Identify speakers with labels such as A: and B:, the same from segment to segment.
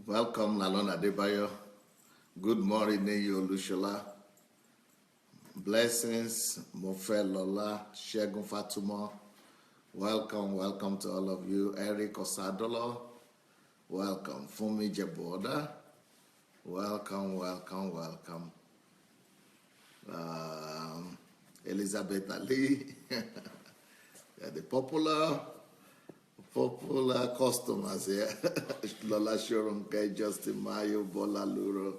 A: Welcome, Lalon Adebayo. Good morning, Neyo Lushola. Blessings, Mofe Lola, Shegun Fatuma. Welcome to all of you. Eric Osadolo. Welcome. Fumi Jeboda. Welcome. Elizabeth Ali. Yeah, the popular customers here. Lola Shoronke, Justin Mayo, Bola Luro,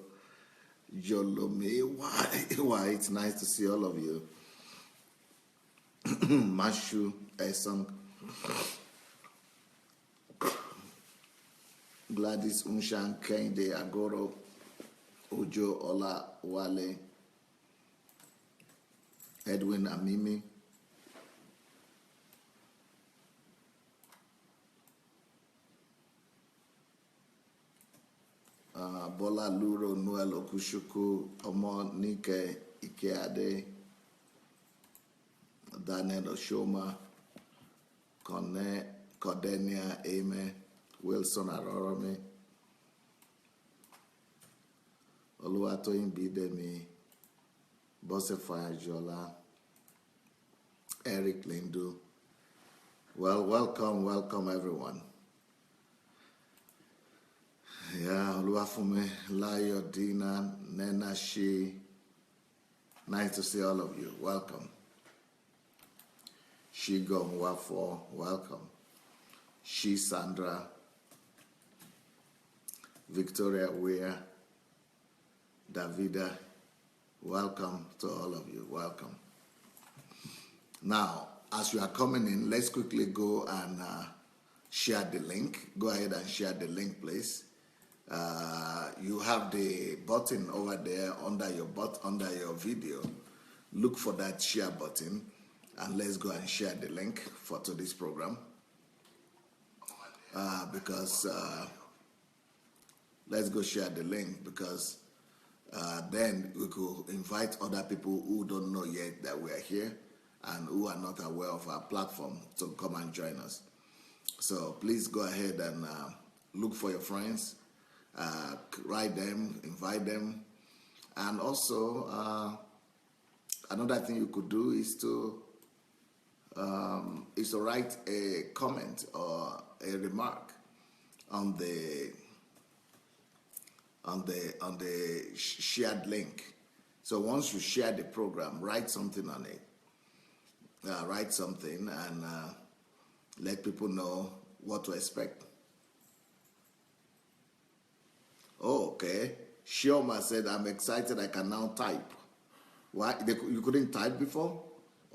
A: Jolome. Why? It's nice to see all of you. Mashu, Esong, Gladys Unshan, Kende, Agoro, Ojo, Ola, Wale, Edwin Amimi. Bola Luro, Noel Okushuku, Omo Nike Ikeade, Daniel Oshoma, Cordenia Ame, Wilson Arorome, Oluwatoyin Bidemi, Bose Fayajola, Eric Lindu. Well, welcome everyone. Yeah, Oluwafume, Layo, Dina, Nena, Shi. Nice to see all of you. Welcome. Shigo Wafo, welcome. Shi Sandra, Victoria Weir, Davida, welcome to all of you. Welcome. Now, as you are coming in, let's quickly go and share the link. Go ahead and share the link, please. You have the button over there under your video. Look for that share button, and let's go and share the link for today's program. Let's go share the link because then we could invite other people who don't know yet that we are here and who are not aware of our platform to come and join us. So please go ahead and look for your friends. Write them, invite them, and also another thing you could do is to write a comment or a remark on the shared link. So once you share the program, write something on it. Write something and let people know what to expect. Oh, okay. Shioma said, I'm excited I can now type. Why? You couldn't type before?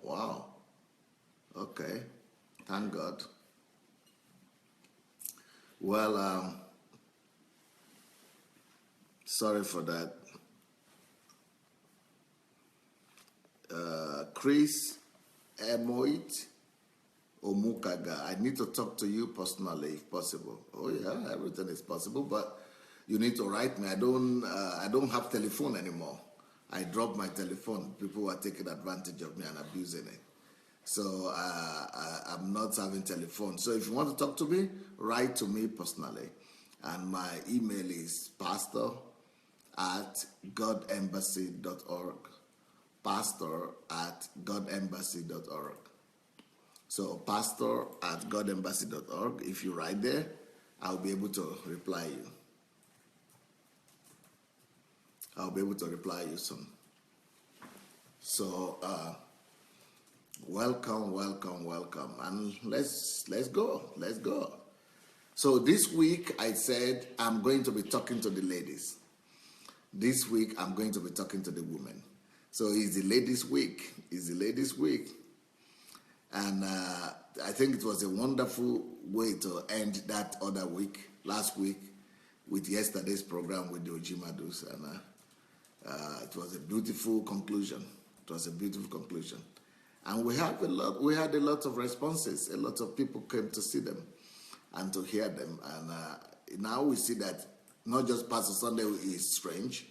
A: Wow. Okay. Thank God. Well, sorry for that. Chris Emoit Omukaga, I need to talk to you personally if possible. Oh yeah, everything is possible, but you need to write me. I don't have telephone anymore. I dropped my telephone. People were taking advantage of me and abusing it. So I'm not having telephone. So if you want to talk to me, write to me personally. And my email is pastor@godembassy.org. pastor@godembassy.org. So pastor@godembassy.org. If you write there, I'll be able to reply you. I'll be able to reply you soon. So welcome, and let's go. So this week I said I'm going to be talking to the ladies. This week I'm going to be talking to the women. So it's the ladies' week. And I think it was a wonderful way to end that other week, last week, with yesterday's program with the Ojimadus, and it was a beautiful conclusion. And we had a lot of responses. A lot of people came to see them and to hear them. And now we see that not just Pastor Sunday is strange,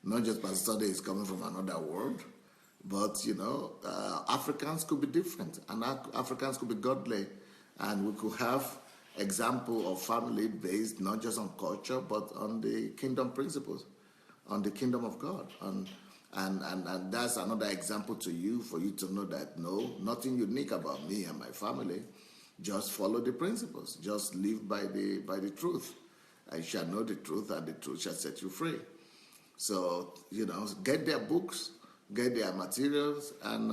A: not just Pastor Sunday is coming from another world, but Africans could be different, and Africans could be godly, and we could have example of family based not just on culture but on the kingdom principles, on the kingdom of God. And that's another example to you, for you to know that no, nothing unique about me and my family. Just follow the principles. Just live by the truth. I shall know the truth, and the truth shall set you free. So, get their books, get their materials, and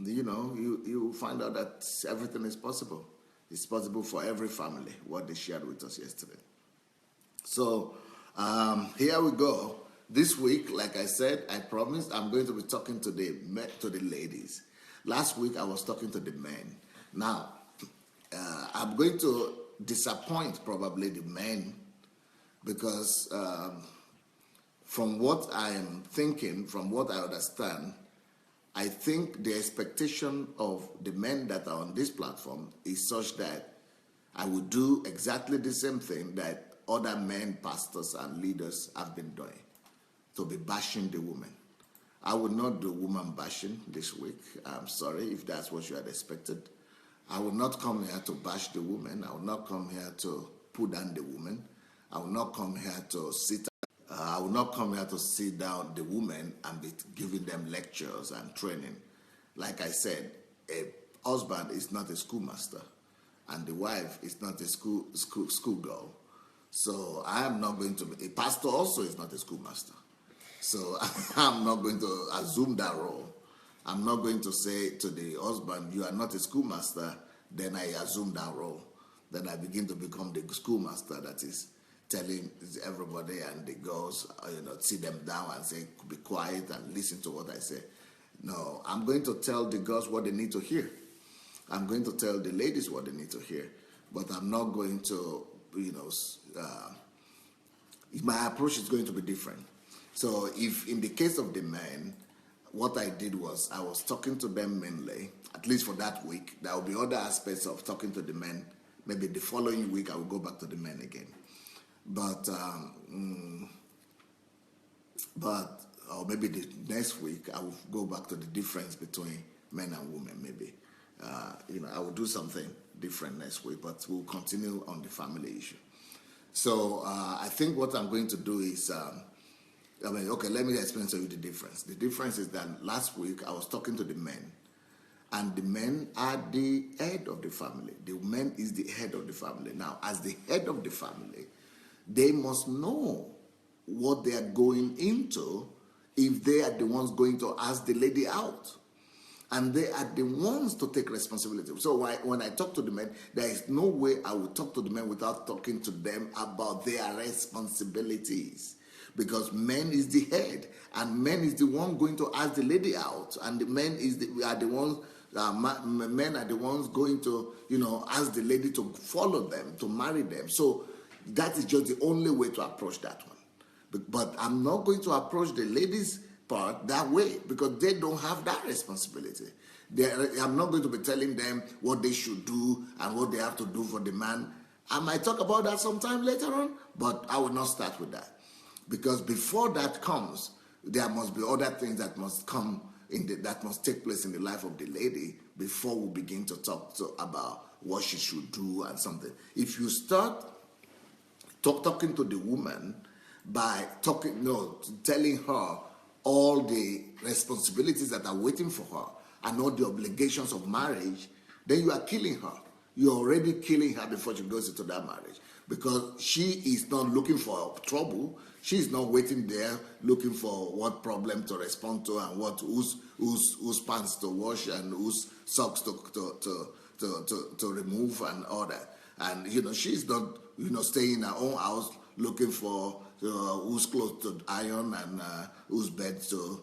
A: you will find out that everything is possible. It's possible for every family, what they shared with us yesterday. So here we go. This week, like I said, I promised I'm going to be talking to the ladies. Last week I was talking to the men. Now, I'm going to disappoint probably the men, because from what I am thinking, from what I understand, I think the expectation of the men that are on this platform is such that I would do exactly the same thing that other men, pastors, and leaders have been doing, to be bashing the women. I would not do woman bashing this week. I'm sorry if that's what you had expected. I will not come here to bash the women. I will not come here to put down the women. I will not come here to I will not come here to sit down the women and be giving them lectures and training. Like I said, a husband is not a schoolmaster, and the wife is not a schoolgirl. So I am not going to be, a pastor also is not a schoolmaster. So I'm not going to assume that role. I'm not going to say to the husband, you are not a schoolmaster, then I assume that role. Then I begin to become the schoolmaster that is telling everybody and the girls, sit them down and say, be quiet and listen to what I say. No, I'm going to tell the girls what they need to hear. I'm going to tell the ladies what they need to hear. But I'm not going to, my approach is going to be different. So if in the case of the men, what I did was I was talking to them mainly, at least for that week. There will be other aspects of talking to the men. Maybe the following week I will go back to the men again. Or maybe the next week I will go back to the difference between men and women. Maybe, I will do something different next week, but we'll continue on the family issue. So I think what I'm going to do is, let me explain to you the difference. The difference is that last week I was talking to the men, and the men are the head of the family. The man is the head of the family. Now, as the head of the family, they must know what they are going into if they are the ones going to ask the lady out. And they are the ones to take responsibility. So when I talk to the men, there is no way I will talk to the men without talking to them about their responsibilities. Because men is the head, and men is the one going to ask the lady out, and the men are the ones. Men are the ones going to, ask the lady to follow them, to marry them. So that is just the only way to approach that one. But I'm not going to approach the ladies' part that way, because they don't have that responsibility. I'm not going to be telling them what they should do and what they have to do for the man. I might talk about that sometime later on, but I will not start with that. Because before that comes, there must be other things that must come that must take place in the life of the lady before we begin to talk about what she should do and something. If you start talking to the woman by telling her all the responsibilities that are waiting for her and all the obligations of marriage, then you are killing her. You're already killing her before she goes into that marriage, because she is not looking for trouble. She's not waiting there looking for what problem to respond to and whose pants to wash and whose socks to remove and all that. And she's not staying in her own house looking for whose clothes to iron and whose bed to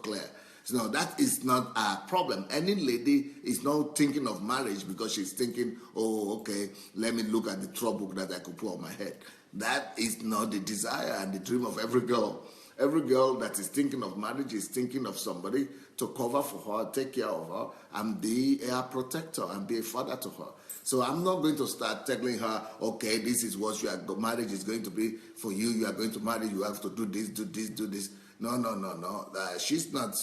A: clear. So that is not a problem. Any lady is not thinking of marriage because she's thinking, oh, okay, let me look at the trouble that I could put on my head. That is not the desire and the dream of every girl. Every girl that is thinking of marriage is thinking of somebody to cover for her, take care of her, and be a protector and be a father to her. So I'm not going to start telling her, okay, this is what marriage is going to be for you. You are going to marry, you have to do this, do this, do this. No. She's not.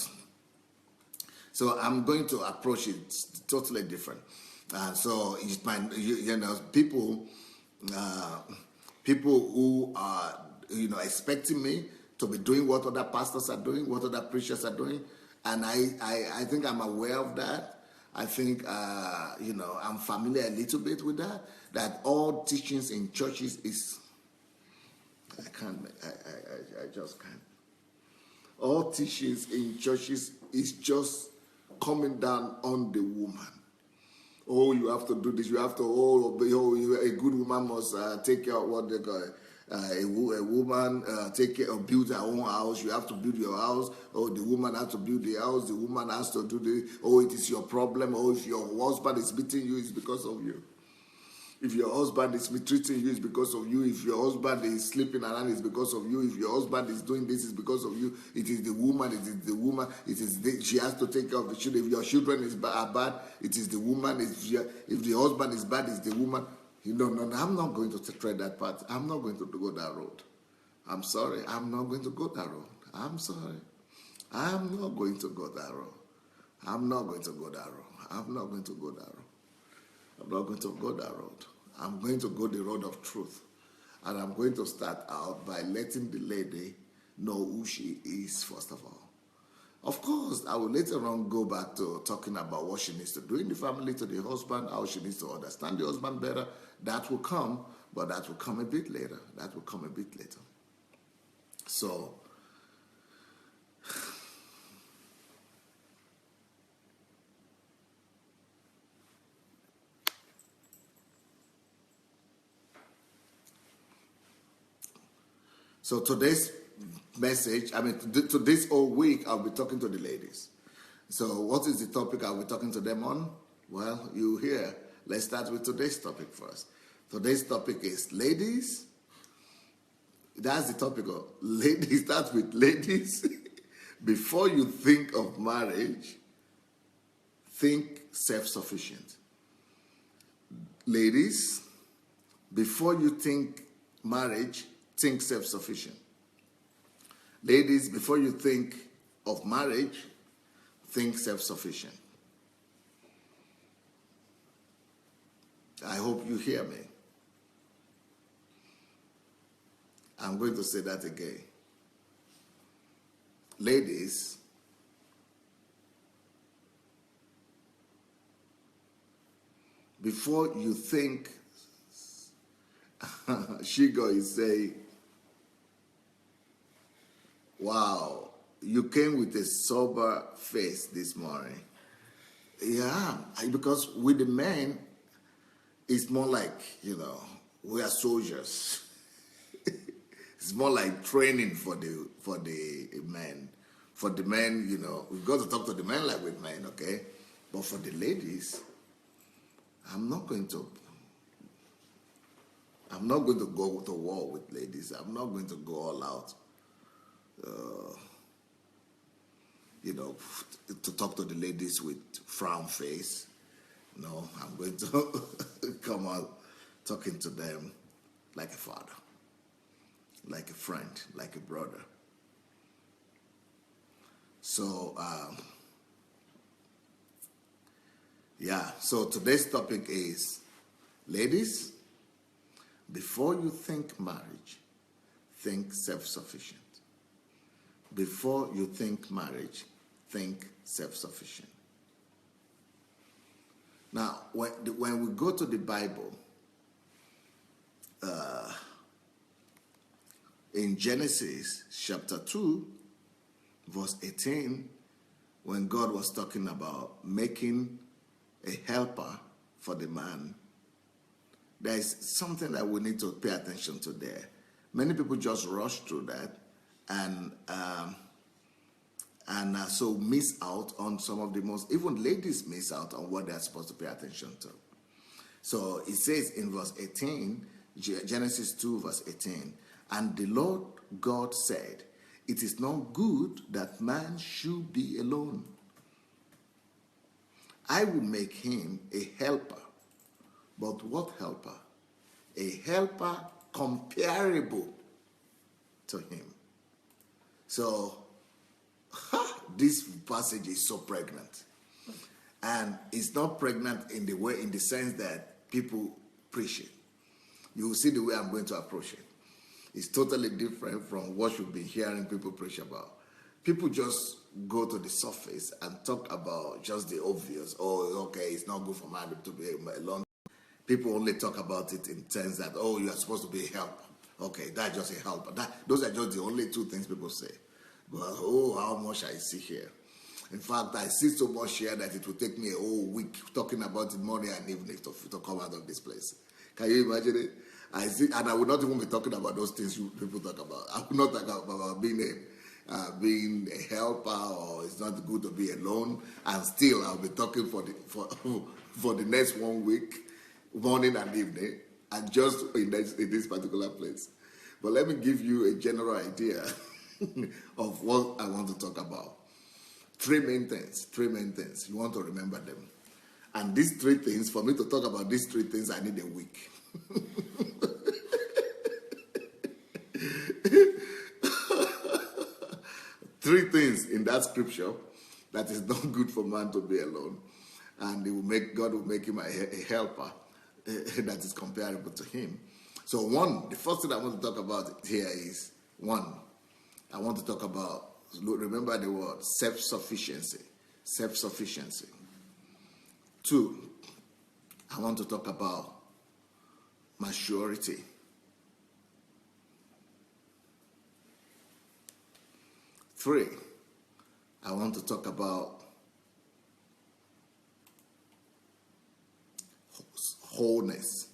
A: So I'm going to approach it totally different. And so it might, you know, people who are, you know, expecting me to be doing what other pastors are doing, what other preachers are doing, and I think I'm aware of that. I think, you know, I'm familiar a little bit with that. That all teachings in churches is, I can't, I just can't. All teachings in churches is just coming down on the woman. Oh, you have to do this. You have to. A good woman must take care of what they call it. A woman take care of build her own house. You have to build your house. Oh, the woman has to build the house. The woman has to do this. Oh, it is your problem. Oh, if your husband is beating you, it's because of you. If your husband is mistreating you, it's because of you. If your husband is sleeping around, it's because of you. If your husband is doing this, it's because of you. It is the woman. It is the woman. She has to take care of the children. If your children are bad, it is the woman. If the husband is bad, it's the woman. No, I'm not going to tread that path. I'm not going to go that road. I'm sorry. I'm not going to go that road. I'm sorry. I'm not going to go that road. I'm not going to go that road. I'm not going to go that road. I'm not going to go that road. I'm going to go the road of truth. And I'm going to start out by letting the lady know who she is, first of all. Of course, I will later on go back to talking about what she needs to do in the family to the husband, how she needs to understand the husband better. That will come, but that will come a bit later. That will come a bit later. So, today's message, to this whole week, I'll be talking to the ladies. So what is the topic I'll be talking to them on? Well, you hear. Let's start with today's topic first. Today's topic is ladies. That's the topic of ladies. Start with ladies. Before you think of marriage, think self-sufficient. Ladies, before you think marriage, think self-sufficient. Ladies, before you think of marriage, think self-sufficient. I hope you hear me. I'm going to say that again. Ladies, before you think, Shigo is saying, wow, you came with a sober face this morning. Yeah, because with the men, it's more like, we are soldiers. It's more like training for the men. For the men, we've got to talk to the men like with men, okay? But for the ladies, I'm not going to go to war with ladies. I'm not going to go all out. To talk to the ladies with frown face. No, I'm going to come out talking to them like a father, like a friend, like a brother. So, so today's topic is, ladies, before you think marriage, think self-sufficient. Before you think marriage, think self-sufficient. Now, when we go to the Bible, in Genesis chapter 2, verse 18, when God was talking about making a helper for the man, there is something that we need to pay attention to there. Many people just rush through that and so miss out on some of the most, even ladies miss out on what they're supposed to pay attention to. So it says in verse 18, Genesis 2 verse 18, and the Lord God said, it is not good that man should be alone. I will make him a helper. But what helper? A helper comparable to him. So, this passage is so pregnant. And it's not pregnant in the sense that people preach it. You will see the way I'm going to approach it. It's totally different from what you've been hearing people preach about. People just go to the surface and talk about just the obvious. Oh, okay, it's not good for man to be alone. People only talk about it in terms that, oh, you are supposed to be a helper. Okay, that's just a helper. Those are just the only two things people say. But, oh, how much I see here. In fact, I see so much here that it will take me a whole week talking about it morning and evening to come out of this place. Can you imagine it? I see, and I would not even be talking about those things you people talk about. I would not talk about being a helper, or it's not good to be alone. And still, I'll be talking for the next 1 week, morning and evening, and just in this particular place. But let me give you a general idea of what I want to talk about. Three main things. You want to remember them. And these three things, for me to talk about these three things, I need a week. Three things in that scripture that is not good for man to be alone. And God will make him a helper that is comparable to him. So the first thing I want to talk about here is, I want to talk about, remember the word, self-sufficiency. Self-sufficiency. 2, I want to talk about maturity. 3, I want to talk about wholeness.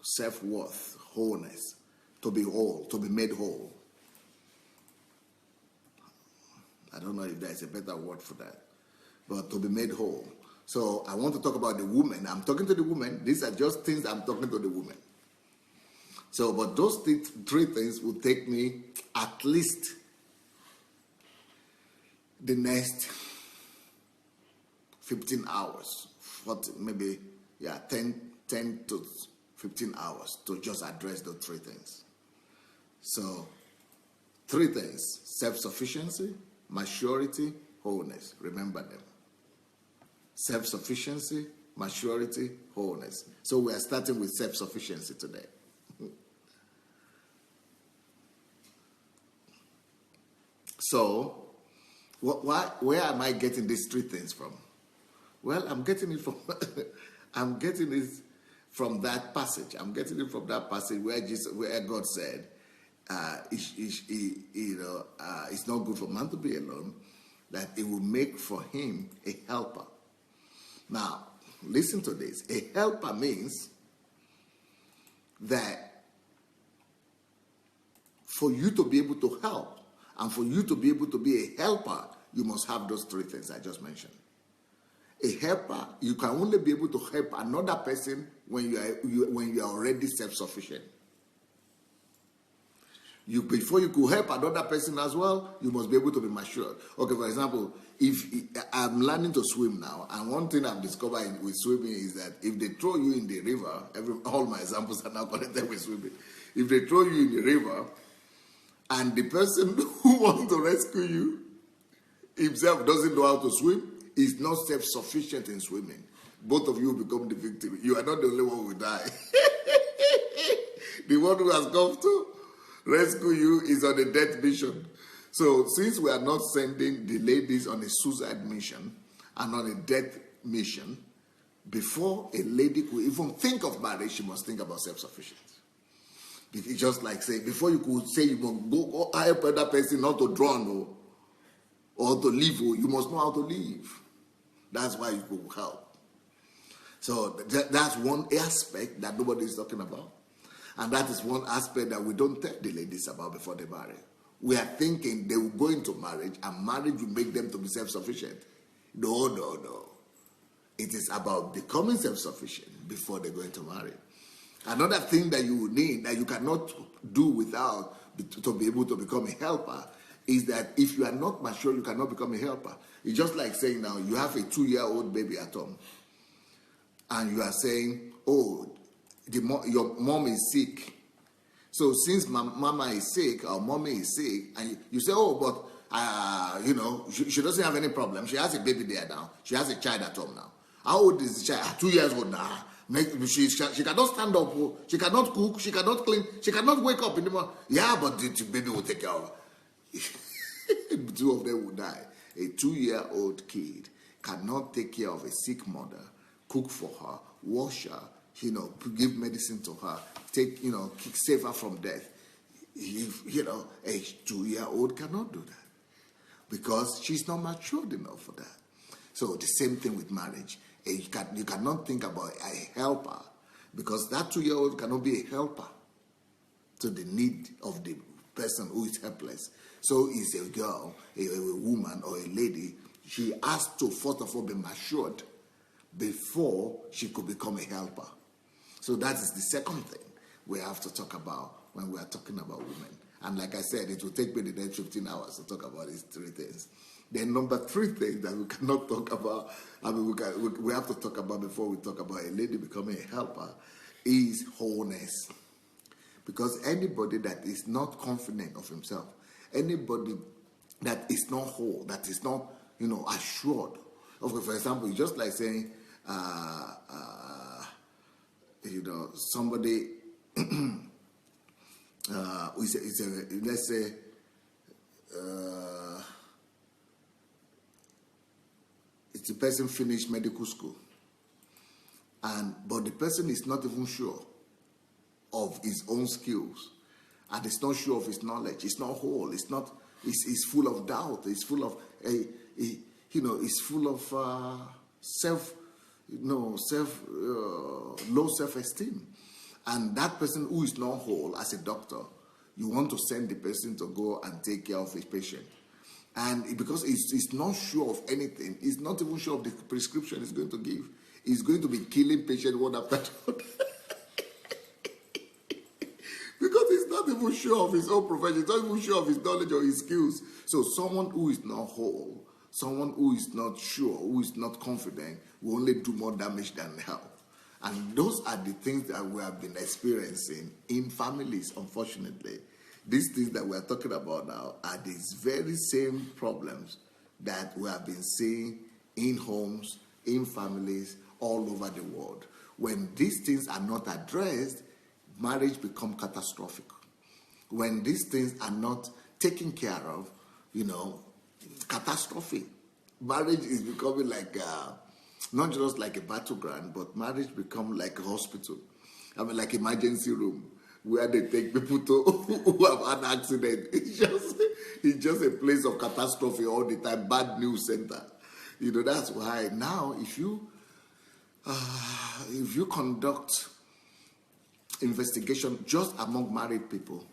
A: Self-worth, wholeness. To be whole, to be made whole. I don't know if there's a better word for that, but to be made whole. So I want to talk about the woman. I'm talking to the woman. These are just things I'm talking to the woman. So, but those three things will take me at least the next 15 hours, 10 to 15 hours to just address those three things. So, 3 things: self-sufficiency, maturity, wholeness. Remember them. Self-sufficiency, maturity, wholeness. So we are starting with self-sufficiency today. So, where am I getting these 3 things from? Well, I'm getting it from from that passage. I'm getting it from that passage where God said, it's not good for man to be alone, that it will make for him a helper. Now, listen to this. A helper means that for you to be able to help and for you to be able to be a helper, you must have those 3 things I just mentioned. A helper, you can only be able to help another person when you are already self-sufficient. Before you could help another person as well, you must be able to be mature. Okay, for example, if I'm learning to swim now, and one thing I've discovered with swimming is that if they throw you in the river, all my examples are now connected with swimming. If they throw you in the river, and the person who wants to rescue you himself doesn't know how to swim, is not self-sufficient in swimming, both of you become the victim. You are not the only one who will die. The one who has come to rescue you is on a death mission. So since we are not sending the ladies on a suicide mission and on a death mission, before a lady could even think of marriage, she must think about self-sufficiency. It's just like saying, before you could say you must go help another person not to drown or to live, you must know how to live. That's why you could help. So that's one aspect that nobody is talking about. And that is one aspect that we don't tell the ladies about before they marry. We are thinking they will go into marriage and marriage will make them to be self-sufficient. No. It is about becoming self-sufficient before they go into marriage. Another thing that you will need, that you cannot do without to be able to become a helper, is that if you are not mature, you cannot become a helper. It's just like saying now, you have a 2-year-old baby at home, and you are saying, oh, your mom is sick. So since mama is sick, or mommy is sick, and you say, oh, but she doesn't have any problem. She has a baby there now. She has a child at home now. How old is the child? 2 years old now. She cannot stand up. She cannot cook. She cannot clean. She cannot wake up in the morning. Yeah, but the baby will take care of her. 2 of them will die. A 2-year-old kid cannot take care of a sick mother, cook for her, wash her, give medicine to her, save her from death. A 2-year-old cannot do that because she's not matured enough for that. So the same thing with marriage. You cannot think about a helper because that 2-year-old cannot be a helper to the need of the person who is helpless. So is a girl, a woman or a lady, she has to first of all be matured before she could become a helper. So that is the second thing we have to talk about when we are talking about women. And like I said, it will take me the next 15 hours to talk about these 3 things. Then number 3 thing that we cannot talk about, we have to talk about before we talk about a lady becoming a helper, is wholeness. Because anybody that is not confident of himself, anybody that is not whole, that is not, assured. For example, just like saying, somebody, let's say, it's a person finished medical school, but the person is not even sure of his own skills, and it's not sure of his knowledge. It's not whole. It's not. It's full of doubt. It's full of it's full of low self-esteem. And that person who is not whole, as a doctor, you want to send the person to go and take care of his patient. And because he's not sure of anything, he's not even sure of the prescription he's going to give. He's going to be killing patient one after another. Because he's not even sure of his own profession, he's not even sure of his knowledge or his skills. So someone who is not whole, someone who is not sure, who is not confident, will only do more damage than help. And those are the things that we have been experiencing in families, unfortunately. These things that we are talking about now are these very same problems that we have been seeing in homes, in families, all over the world. When these things are not addressed, marriage becomes catastrophic. When these things are not taken care of, catastrophe. Marriage is becoming like, not just like a battleground, but marriage becomes like a hospital. Like emergency room, where they take people who have an accident. It's just a place of catastrophe all the time, bad news center. That's why now if you conduct investigation just among married people,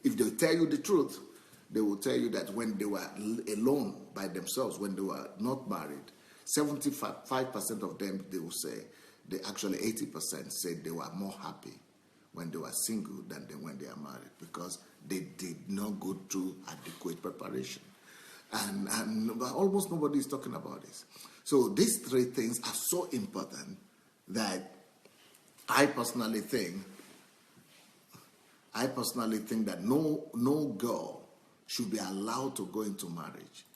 A: if they tell you the truth, they will tell you that when they were alone by themselves, when they were not married, 75% of them, they will say, 80% said they were more happy when they were single than when they are married, because they did not go through adequate preparation. And almost nobody is talking about this. So these 3 things are so important that I personally think that no girl should be allowed to go into marriage.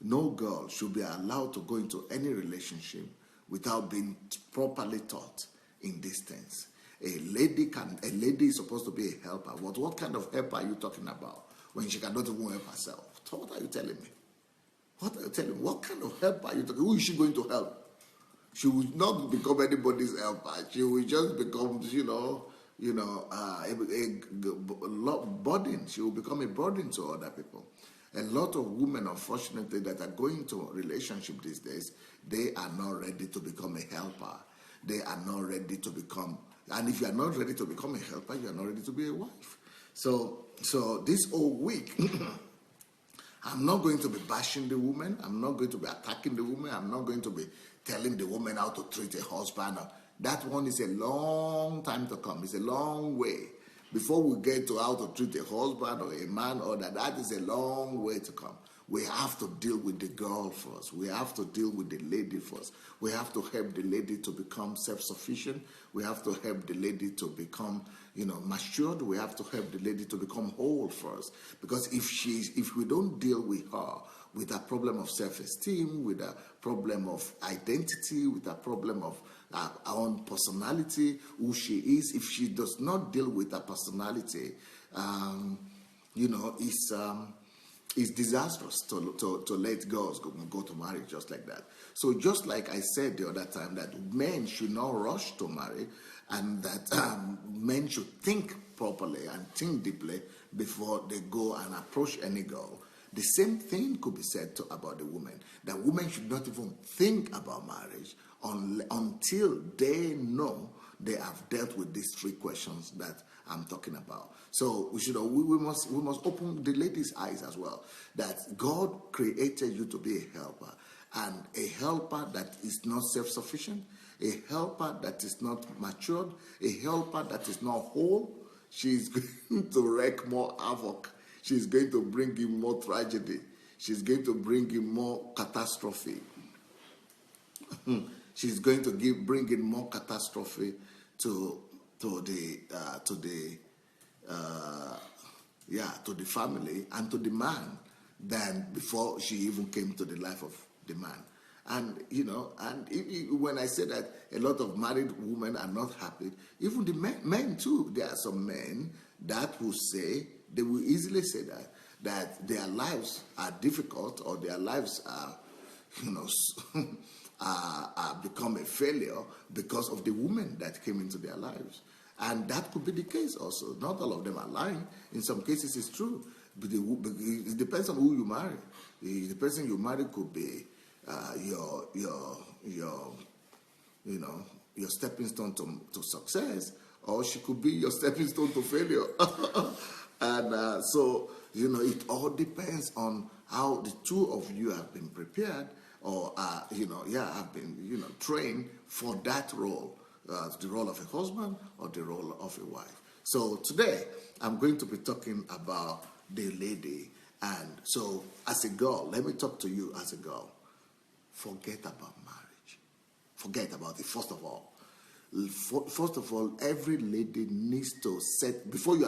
A: No girl should be allowed to go into any relationship without being properly taught in these things. A lady is supposed to be a helper. What kind of helper are you talking about when she cannot even help herself? So what are you telling me? What are you telling me? What kind of helper are you talking? Who is she going to help? She will not become anybody's helper. She will just become, a burden. She will become a burden to other people. A lot of women, unfortunately, that are going into a relationship these days, they are not ready to become a helper. They are not ready to become, and if you are not ready to become a helper, you are not ready to be a wife. So this whole week, I'm not going to be bashing the woman. I'm not going to be attacking the woman. I'm not going to be telling the woman how to treat a husband. That one is a long time to come. It's a long way. Before we get to how to treat a husband or a man or that is a long way to come. we have to deal with the girl first. We have to deal with the lady first. We have to help the lady to become self-sufficient. We have to help the lady to become, matured. We have to help the lady to become whole first. Because if we don't deal with her, with a problem of self-esteem, with a problem of identity, with a problem of our own personality, who she is, if she does not deal with her personality, it's disastrous to let girls go to marriage just like that. So just like I said the other time, that men should not rush to marry, and that men should think properly and think deeply before they go and approach any girl. The same thing could be said about the women. That women should not even think about marriage until they know they have dealt with these three questions that I'm talking about. So we must open the ladies' eyes as well, that God created you to be a helper, and a helper that is not self-sufficient, a helper that is not matured, a helper that is not whole. She's going to wreak more havoc. She's going to bring in more tragedy. She's going to bring in more catastrophe. She's going to bring in more catastrophe to the family and to the man than before she even came to the life of the man. And when I say that a lot of married women are not happy, even the men too, there are some men that will say, they will easily say that their lives are difficult, or their lives are, become a failure because of the woman that came into their lives. And that could be the case also. Not all of them are lying. In some cases, it's true. But it depends on who you marry. The person you marry could be your stepping stone to success, or she could be your stepping stone to failure. And so it all depends on how the two of you have been prepared, or have been trained for that role, the role of a husband or the role of a wife. So today I'm going to be talking about the lady. And so as a girl, let me talk to you as a girl. Forget about marriage. Forget about it, first of all. First of all, every lady needs to set,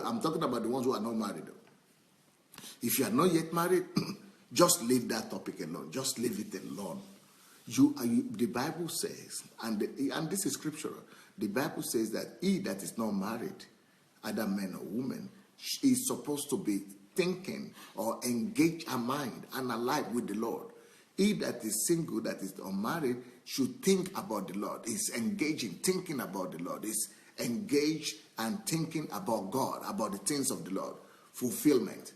A: I'm talking about the ones who are not married. If you are not yet married, just leave that topic alone. Just leave it alone. The Bible says, and this is scriptural, the Bible says that he that is not married, either man or woman, is supposed to be thinking or engage her mind and alive with the Lord. He that is single, that is unmarried, should think about the Lord. Is engaging, thinking about the Lord. Is engaged and thinking about God, about the things of the Lord. Fulfillment.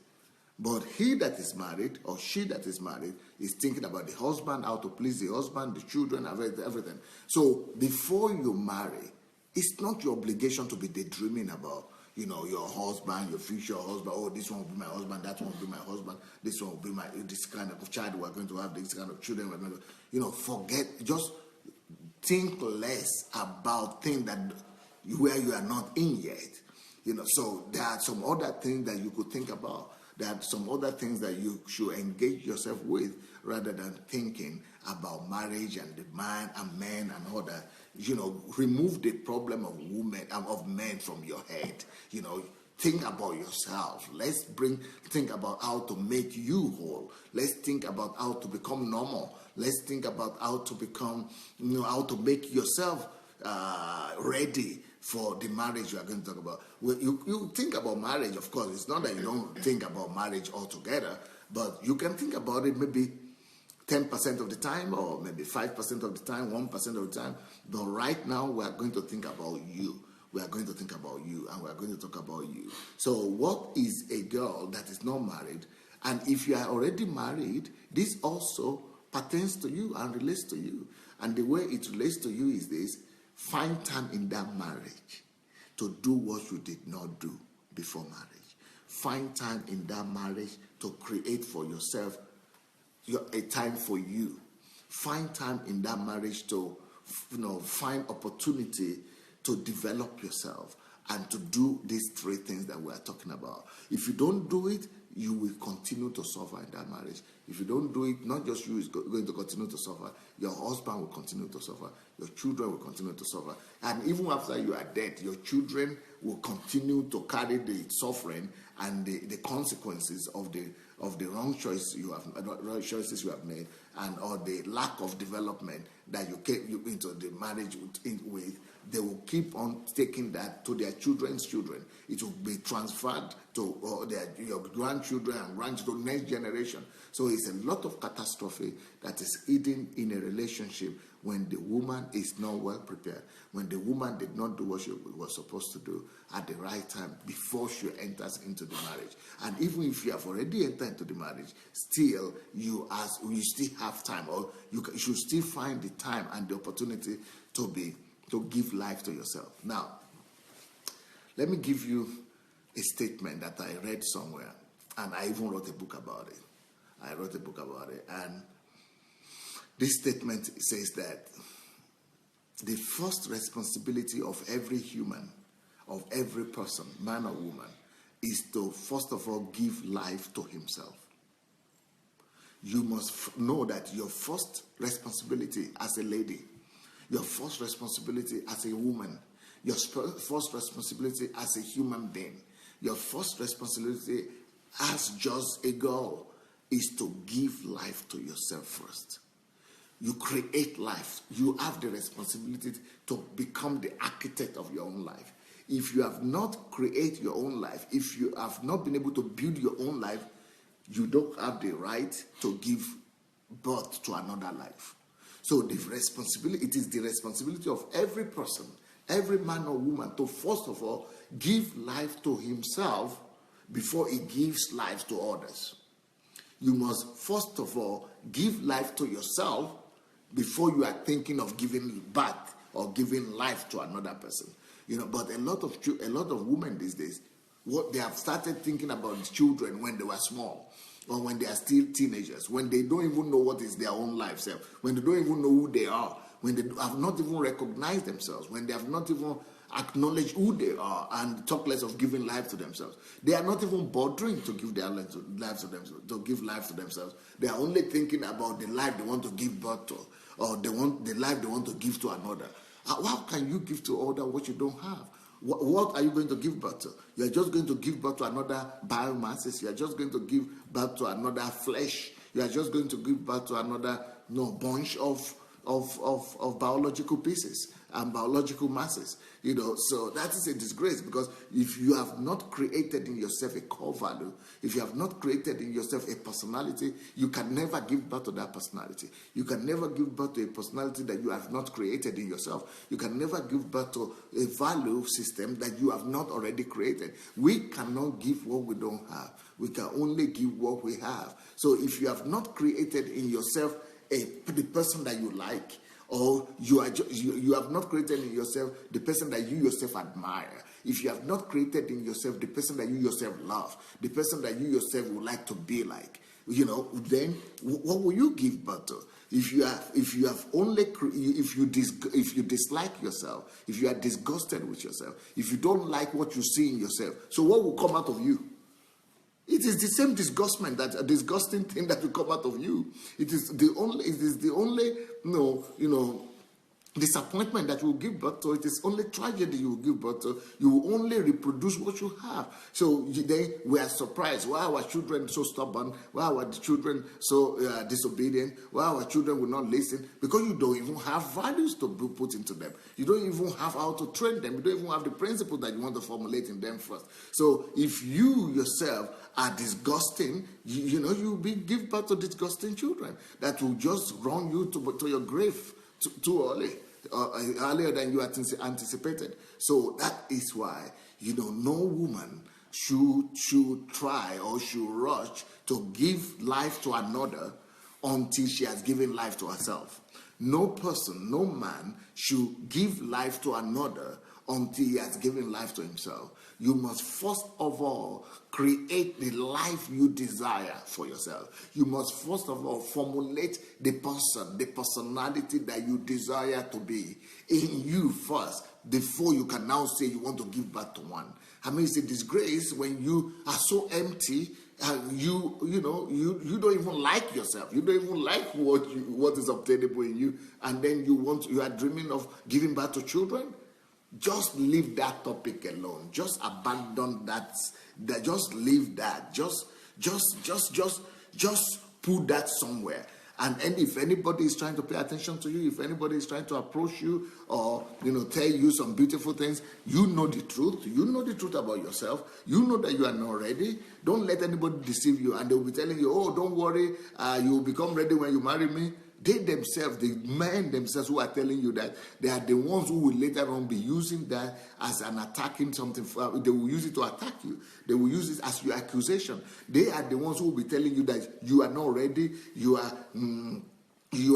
A: But he that is married, or she that is married, is thinking about the husband, how to please the husband, the children, everything. So before you marry, it's not your obligation to be daydreaming about your husband, your future husband. Oh, this one will be my husband, that one will be my husband, this one will be this kind of child we're going to have, this kind of children we're going to, forget, just think less about things that where you are not in yet. So there are some other things that you could think about. There are some other things that you should engage yourself with, rather than thinking about marriage and the man and men and all that. Remove the problem of women and of men from your head. Think about yourself. Let's think about how to make you whole. Let's think about how to become normal. Let's think about how to become, how to make yourself ready for the marriage you are going to talk about. Well, you think about marriage, of course. It's not that you don't think about marriage altogether, but you can think about it maybe 10% of the time, or maybe 5% of the time, 1% of the time. But right now, we are going to think about you. We are going to think about you, and we are going to talk about you. So what is a girl that is not married? And if you are already married, this also pertains to you and relates to you. And the way it relates to you is this: find time in that marriage to do what you did not do before marriage. Find time in that marriage to create for yourself a time for you. Find time in that marriage to find opportunity to develop yourself and to do these three things that we are talking about. If you don't do it, you will continue to suffer in that marriage. If you don't do it, not just you is going to continue to suffer, your husband will continue to suffer, your children will continue to suffer. And even after you are dead, your children will continue to carry the suffering and the consequences of the wrong choices you have made, and or the lack of development that you came into the marriage with. They will keep on taking that to their children's children. It will be transferred to your grandchildren and grandchildren, next generation. So it's a lot of catastrophe that is hidden in a relationship when the woman is not well prepared, when the woman did not do what she was supposed to do at the right time before she enters into the marriage. And even if you have already entered into the marriage, still you still have time, or you should still find the time and the opportunity to give life to yourself. Now, let me give you a statement that I read somewhere, and I even wrote a book about it. And this statement says that the first responsibility of every human, of every person, man or woman, is to first of all give life to himself. You must know that your first responsibility as a lady, your first responsibility as a woman, your first responsibility as a human being, your first responsibility as just a girl is to give life to yourself first. You create life. You have the responsibility to become the architect of your own life. If you have not created your own life, if you have not been able to build your own life, you don't have the right to give birth to another life. So it is the responsibility of every person, every man or woman, to first of all give life to himself before he gives life to others. You must first of all give life to yourself before you are thinking of giving birth or giving life to another person. But a lot of women these days, what they have started thinking about children when they were small, or when they are still teenagers, when they don't even know what is their own life self, when they don't even know who they are, when they have not even recognized themselves, when they have not even acknowledged who they are, and talk less of giving life to themselves. They are not even bothering to give their life to themselves, to give life to themselves. They are only thinking about the life they want to give birth to, or the life they want to give to another. How can you give to others what you don't have? What are you going to give birth to? You are just going to give birth to another biomasses. You are just going to give birth to another flesh. You are just going to give birth to another bunch of biological pieces and biological masses. So that is a disgrace, because if you have not created in yourself a core value, if you have not created in yourself a personality, you can never give birth to that personality. You can never give birth to a personality that you have not created in yourself. You can never give birth to a value system that you have not already created. We cannot give what we don't have. We can only give what we have. So if you have not created in yourself the person that you like, or you have not created in yourself the person that you yourself admire, if you have not created in yourself the person that you yourself love, the person that you yourself would like to be like, then what will you give birth to? If you dislike yourself, if you are disgusted with yourself, if you don't like what you see in yourself, so what will come out of you? It is the same disgusting thing that will come out of you. It is the only disappointment that you will give birth to. It is only tragedy you will give birth to. You will only reproduce what you have. So then we are surprised. Why are our children so stubborn? Why are our children so disobedient? Why our children will not listen? Because you don't even have values to be put into them. You don't even have how to train them. You don't even have the principles that you want to formulate in them first. So if you yourself are disgusting, you give birth to disgusting children that will just run you to your grave too early, earlier than you anticipated. So that is why no woman should try or should rush to give life to another until she has given life to herself. No person, no man should give life to another until he has given life to himself. You must first of all create the life you desire for yourself. You must first of all formulate the personality that you desire to be in you first before you can now say you want to give birth to one. I mean, it's a disgrace when you are so empty. You don't even like yourself. You don't even like what is obtainable in you, and then you are dreaming of giving birth to children. Just leave that topic alone. Just abandon that. Just leave that. Just put that somewhere. And if anybody is trying to pay attention to you, if anybody is trying to approach you or tell you some beautiful things, you know the truth. You know the truth about yourself. You know that you are not ready. Don't let anybody deceive you. And they will be telling you, oh, don't worry, you will become ready when you marry me. They themselves, the men themselves who are telling you that, they are the ones who will later on be using that as an attacking something. They will use it to attack you. They will use it as your accusation. They are the ones who will be telling you that you are not ready. You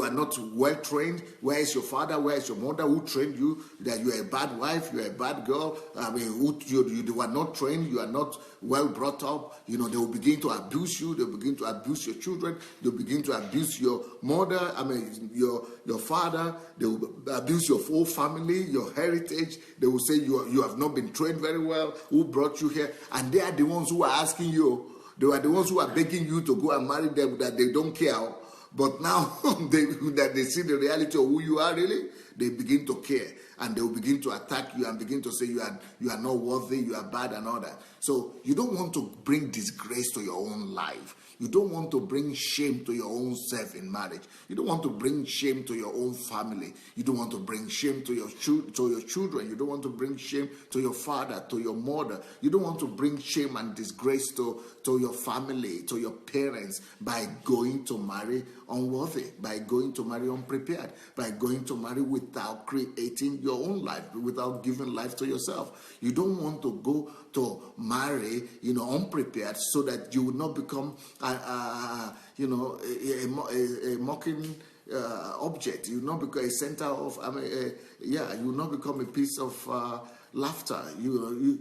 A: are not well trained. Where is your father? Where is your mother who trained you? That you are a bad wife, you are a bad girl. I mean, you are not trained. You are not well brought up. They will begin to abuse you. They will begin to abuse your children. They will begin to abuse your mother. I mean, your father. They will abuse your whole family, your heritage. They will say you have not been trained very well. Who brought you here? And they are the ones who are asking you. They are the ones who are begging you to go and marry them. That they don't care. But now that they see the reality of who you are really, they begin to care, and they will begin to attack you and begin to say you are not worthy, you are bad and all that. So you don't want to bring disgrace to your own life. You don't want to bring shame to your own self in marriage. You don't want to bring shame to your own family. You don't want to bring shame to your children. You don't want to bring shame to your father, to your mother. You don't want to bring shame and disgrace to your family, to your parents by going to marry unworthy, by going to marry unprepared, by going to marry without creating your own life, without giving life to yourself. You don't want to go to marry, unprepared, so that you will not become, a mocking object. You will not become a center of, you will not become a piece of laughter.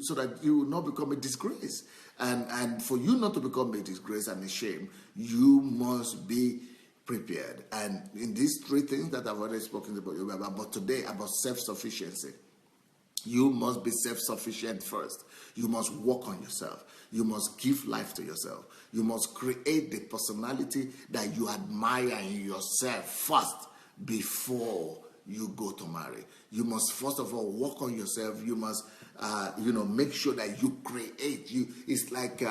A: So that you will not become a disgrace. And for you not to become a disgrace and a shame, you must be prepared. And in these three things that I've already spoken about today, about self-sufficiency, you must be self-sufficient first. You must work on yourself. You must give life to yourself. You must create the personality that you admire in yourself first before you go to marry. You must first of all work on yourself. You must, make sure that you create. It's like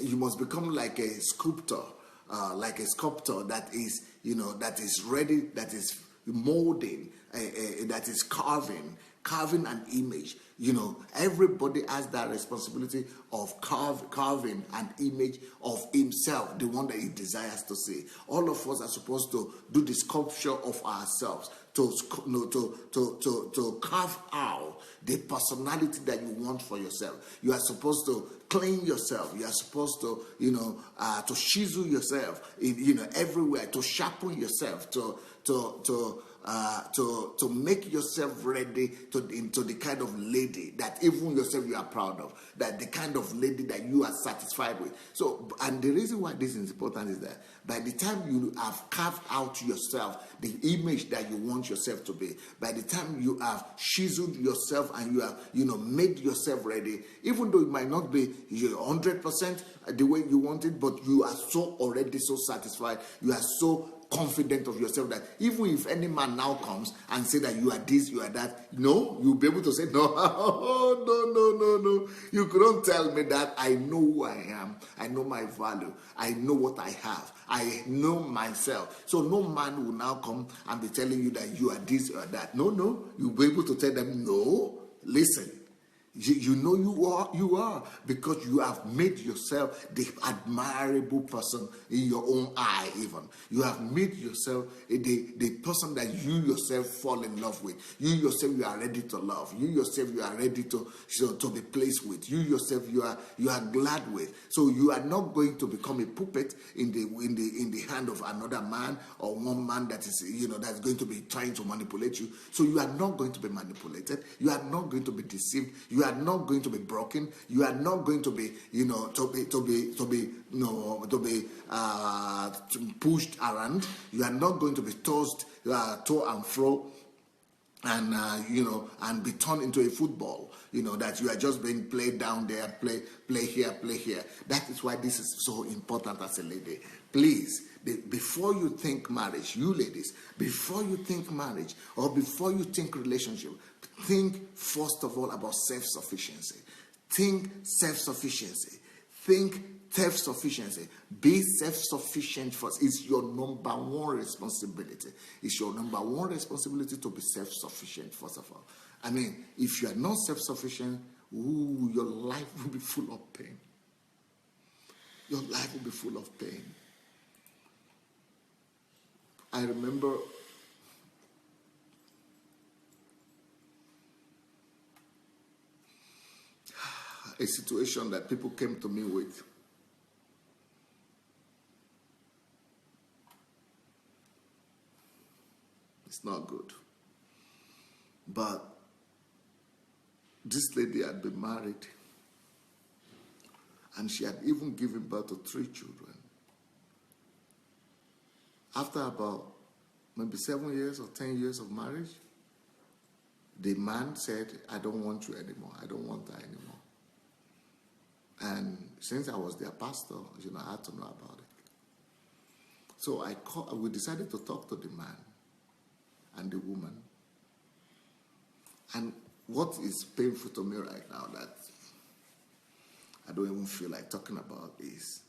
A: you must become like a sculptor, that is ready, that is molding, that is carving an image. Everybody has that responsibility of carving an image of himself, the one that he desires to see. All of us are supposed to do the sculpture of ourselves, to carve out the personality that you want for yourself. You are supposed to clean yourself. You are supposed to, to chisel yourself, everywhere, to sharpen yourself, to make yourself ready into the kind of lady that even yourself you are proud of, that the kind of lady that you are satisfied with. So, and the reason why this is important is that by the time you have carved out yourself, the image that you want yourself to be, by the time you have chiseled yourself and you have, made yourself ready, even though it might not be 100% the way you want it, but you are already so satisfied, you are so confident of yourself that even if any man now comes and say that you are this, you are that, you'll be able to say, no, no. You couldn't tell me that. I know who I am. I know my value. I know what I have. I know myself. So no man will now come and be telling you that you are this or that. No. You'll be able to tell them, no, listen. You know you are because you have made yourself the admirable person in your own eye. Even you have made yourself the person that you yourself fall in love with. You yourself you are ready to love. You yourself you are ready to be placed with. You yourself you are glad with. So you are not going to become a puppet in the hand of another man or one man that is that's going to be trying to manipulate you. So you are not going to be manipulated. You are not going to be deceived. You are not going to be broken. You are not going to be, pushed around. You are not going to be tossed to and fro and and be turned into a football, that you are just being played down there, play here, play here. That is why this is so important as a lady. Please, before you think marriage, you ladies, before you think marriage or before you think relationship, think first of all about self-sufficiency. Think self-sufficiency. Think self-sufficiency. Be self-sufficient first. It's your number one responsibility. It's your number one responsibility to be self-sufficient first of all. I mean, if you are not self-sufficient, your life will be full of pain. Your life will be full of pain. I remember a situation that people came to me with. It's not good. But this lady had been married, and she had even given birth to 3 children. After about maybe 7 years or 10 years of marriage, the man said, I don't want you anymore. I don't want her anymore. And since I was their pastor, I had to know about it. So we decided to talk to the man and the woman. And what is painful to me right now that I don't even feel like talking about is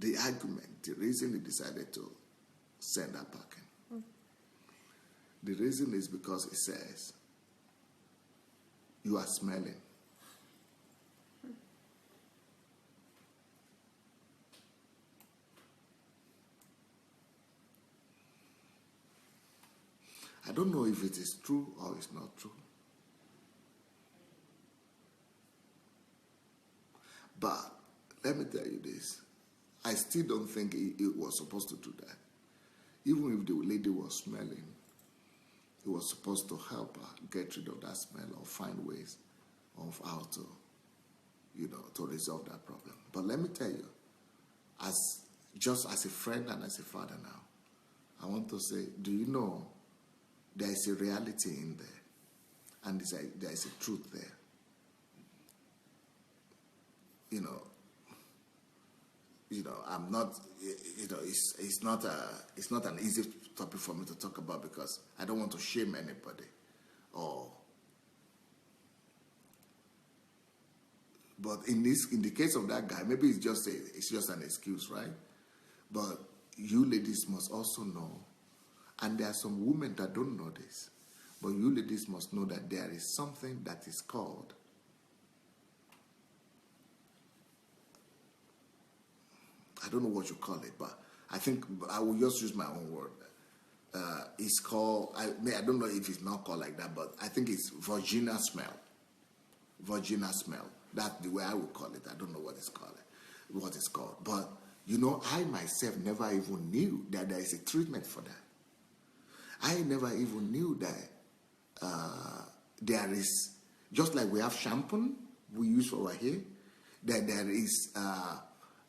A: the argument, the reason he decided to send her packing. The reason is because he says, you are smelling. I don't know if it is true or it's not true. But let me tell you this. I still don't think it was supposed to do that. Even if the lady was smelling, he was supposed to help her get rid of that smell or find ways of how to, to resolve that problem. But let me tell you, just as a friend and as a father now, I want to say, do you know there is a reality in there, and there is a truth there. I'm not, it's not an easy topic for me to talk about because I don't want to shame anybody, but in the case of that guy, maybe it's just an excuse, right? But you ladies must also know, and there are some women that don't know this, but you ladies must know that there is something that is called I don't know what you call it, but I think I will just use my own word. It's called, I don't know if it's not called like that, but I think it's vaginal smell. Vaginal smell. That's the way I would call it. I don't know what it's called. But, I myself never even knew that there is a treatment for that. I never even knew that there is, just like we have shampoo we use for our hair, that there is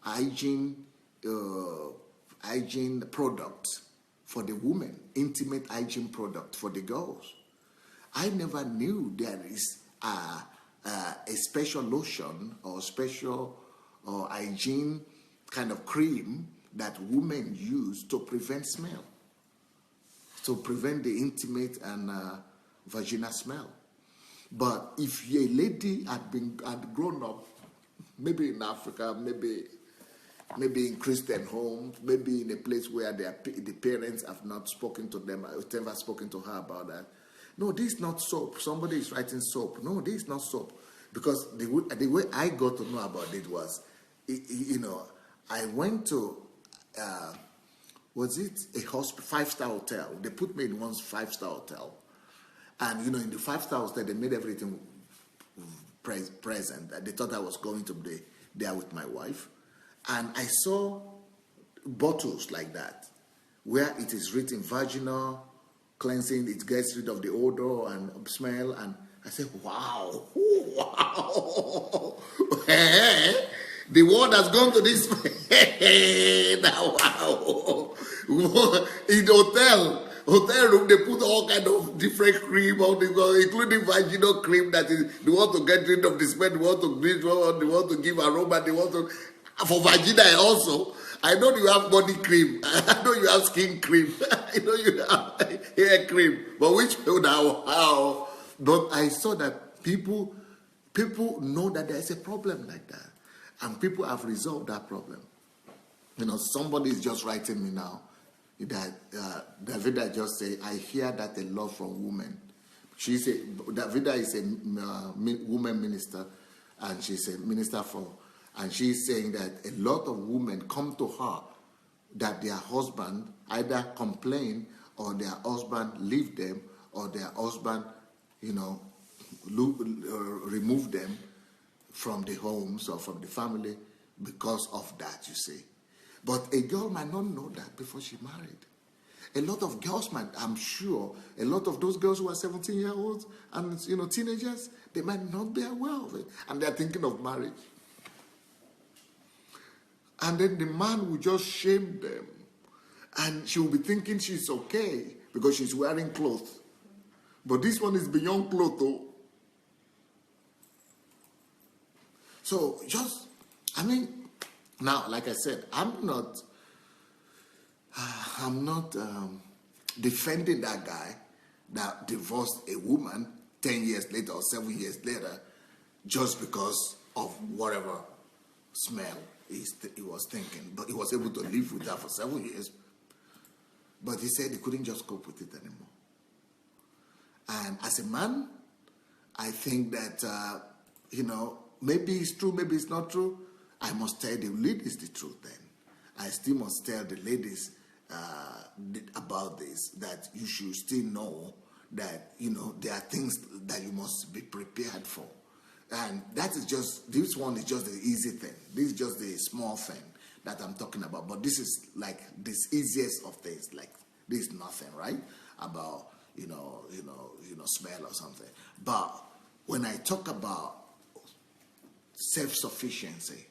A: hygiene products for the women, intimate hygiene product for the girls. I never knew there is a special lotion or special hygiene kind of cream that women use to prevent smell, to prevent the intimate and vaginal smell. But if a lady had grown up, maybe in Africa, maybe in Christian home, maybe in a place where the parents have not spoken to them, never spoken to her about that. No, this is not soap. Somebody is writing soap. No, this is not soap. Because the way I got to know about it was, I went to, was it a 5-star hotel? They put me in one 5-star hotel. And, in the 5-star hotel, they made everything present. They thought I was going to be there with my wife. And I saw bottles like that, where it is written vaginal cleansing, it gets rid of the odor and smell. And I said, wow. The world has gone to this. Wow. In the Hotel room, they put all kind of different cream, including vaginal cream that is, they want to get rid of the smell, they want to give aroma, they want to, for vagina also. I know you have body cream, I know you have skin cream, I know you have hair cream, but which now how? But I saw that people know that there is a problem like that, and people have resolved that problem. Somebody is just writing me now that Davida just say, I hear that a lot from women. Davida is a woman minister, and she's a minister and she's saying that a lot of women come to her that their husband either complain or their husband leave them or their husband, remove them from the homes or from the family because of that, you see. But a girl might not know that before she married. A lot of girls I'm sure, a lot of those girls who are 17-year-olds and teenagers, they might not be aware of it. And they're thinking of marriage. And then the man will just shame them. And she will be thinking she's okay because she's wearing clothes. But this one is beyond clothes, though. So now, like I said, I'm not defending that guy that divorced a woman 10 years later or 7 years later just because of whatever smell he was thinking. But he was able to live with that for 7 years. But he said he couldn't just cope with it anymore. And as a man, I think that, maybe it's true, maybe it's not true. I must tell the ladies the truth then. I still must tell the ladies about this, that you should still know that, there are things that you must be prepared for. And this one is just the easy thing. This is just the small thing that I'm talking about. But this is like this easiest of things. Like, this is nothing, right? About, smell or something. But when I talk about self-sufficiency,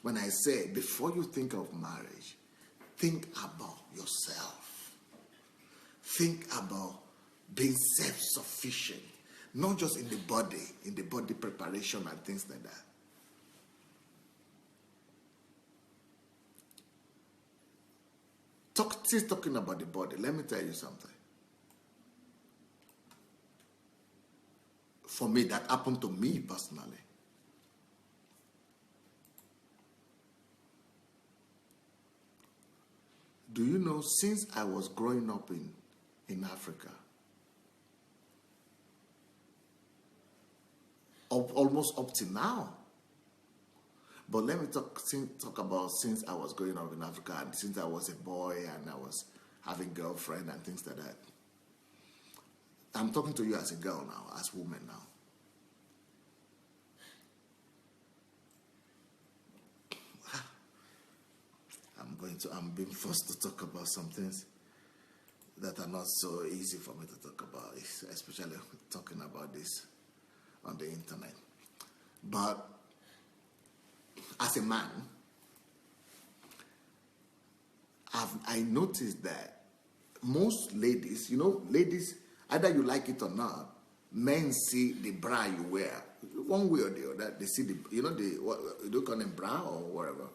A: when I say, before you think of marriage, think about yourself. Think about being self-sufficient, not just in the body preparation and things like that. Still talking about the body, let me tell you something. For me, that happened to me personally. Do you know, since I was growing up in Africa, almost up to now, but let me talk about since I was growing up in Africa and since I was a boy and I was having girlfriend and things like that. I'm talking to you as a girl now, as a woman now. I'm being forced to talk about some things that are not so easy for me to talk about, especially talking about this on the internet. But as a man, I noticed that most ladies, ladies, either you like it or not, men see the bra you wear one way or the other. They see you don't call them bra or whatever.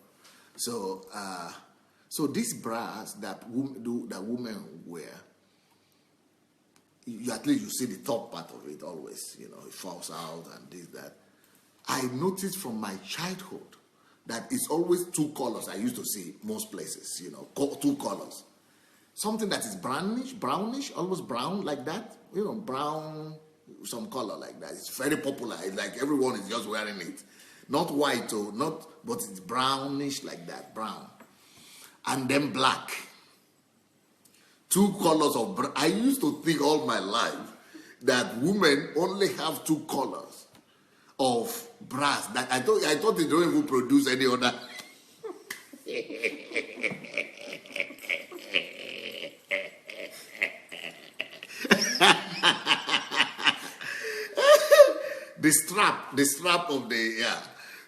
A: So these bras that women wear, at least you see the top part of it always. It falls out and this, that. I noticed from my childhood that it's always two colors. I used to see most places, two colors. Something that is brownish, almost brown like that. Brown, some color like that. It's very popular. It's like everyone is just wearing it. Not white, but it's brownish like that, brown. And then black. Two colors of brown. I used to think all my life that women only have two colors of bras. That I thought they don't even produce any other. The strap of the,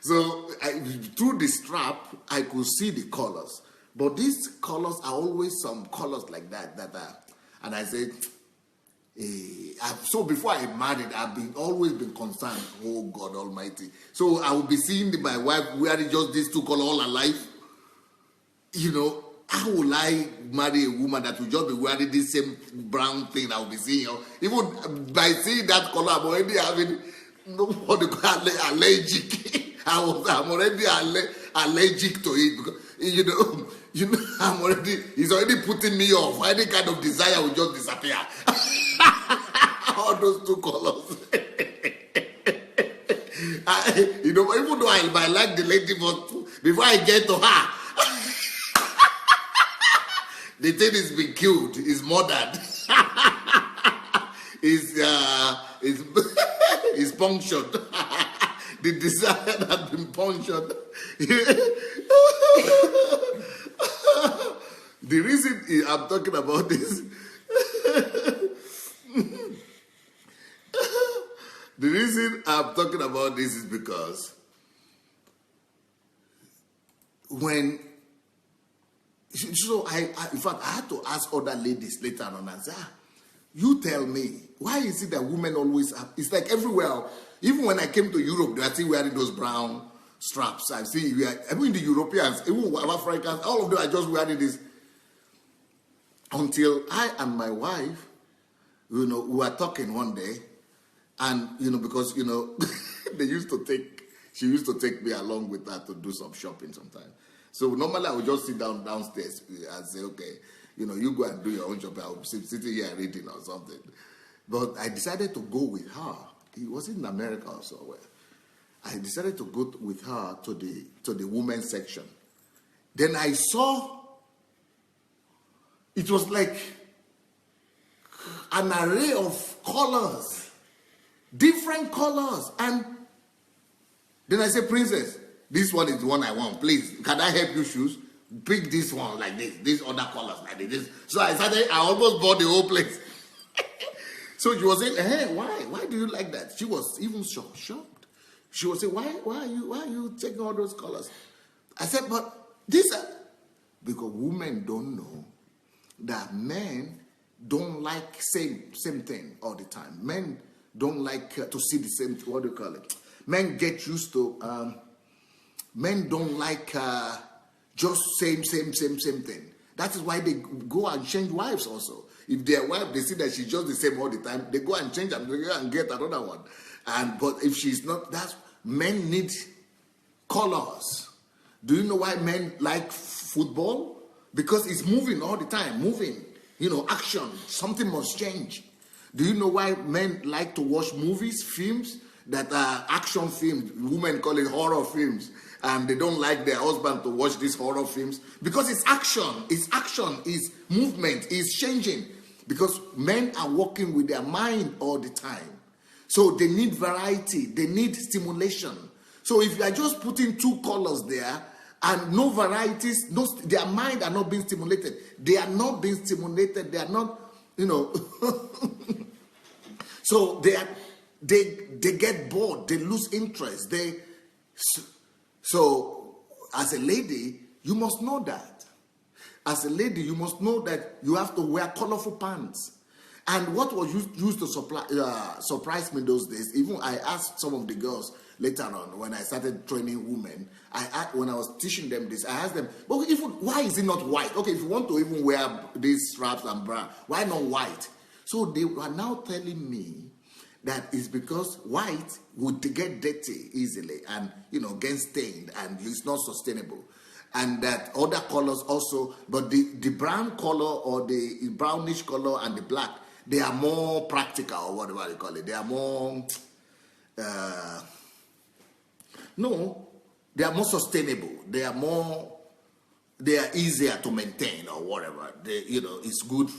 A: So through the strap, I could see the colors. But these colors are always some colors like that are, And I said, so before I married, I've always been concerned. Oh God Almighty! So I will be seeing my wife wearing just these two colors all her life. You know, how will I marry a woman that will just be wearing this same brown thing I will be seeing? Even by seeing that color, I'm already having what they call allergic. I'm already allergic to it because I'm already. It's already putting me off. Any kind of desire will just disappear. All those two colors. Even though I might like the lady, but before I get to her, the thing is been killed, is murdered, is punctured. The desire has been punctured. The reason I'm talking about this. The reason I'm talking about this is because in fact, I had to ask other ladies later on and say, you tell me, why is it that women always have, it's like everywhere, even when I came to Europe, they are still wearing those brown straps. I see, even the Europeans, even Africans, all of them are just wearing this. Until I and my wife, we were talking one day, and, because, she used to take me along with her to do some shopping sometimes. So normally I would just sit downstairs and say, okay, you go and do your own shopping. I will be sitting here reading or something. But I decided to go with her. It was in America or somewhere. I decided to go with her to the women's section. Then I saw, it was like an array of colors, different colors. And then I said, Princess, this one is the one I want. Please, can I help you choose? Pick this one like this, these other colors like this. So I almost bought the whole place. So she was saying, hey, why do you like that? She was even shocked. She was saying, why are you taking all those colors? I said, but because women don't know that men don't like same thing all the time. Men don't like to see the same, what do you call it? Men get used to, men don't like just same thing. That is why they go and change wives also. If their wife, they see that she's just the same all the time, they go and change and get another one. But if she's not, men need colors. Do you know why men like football? Because it's moving all the time, action. Something must change. Do you know why men like to watch movies, films that are action films? Women call it horror films. And they don't like their husband to watch these horror films because it's action, it's movement, it's changing. Because men are working with their mind all the time. So they need variety, they need stimulation. So if you are just putting two colors there and no varieties, their mind are not being stimulated. They are not being stimulated, they are not, So they get bored, they lose interest, So, as a lady, you must know that. As a lady, you must know that you have to wear colorful pants. And what was used to surprise me those days, even I asked some of the girls later on when I started training women, when I was teaching them this, I asked them, but why is it not white? Okay, if you want to even wear these straps and bra, why not white? So they are now telling me that is because white would get dirty easily and, get stained and it's not sustainable. And that other colors also, but the brown color or the brownish color and the black, they are more practical or whatever you call it. They are more, they are more sustainable. They are easier to maintain or whatever. It's good,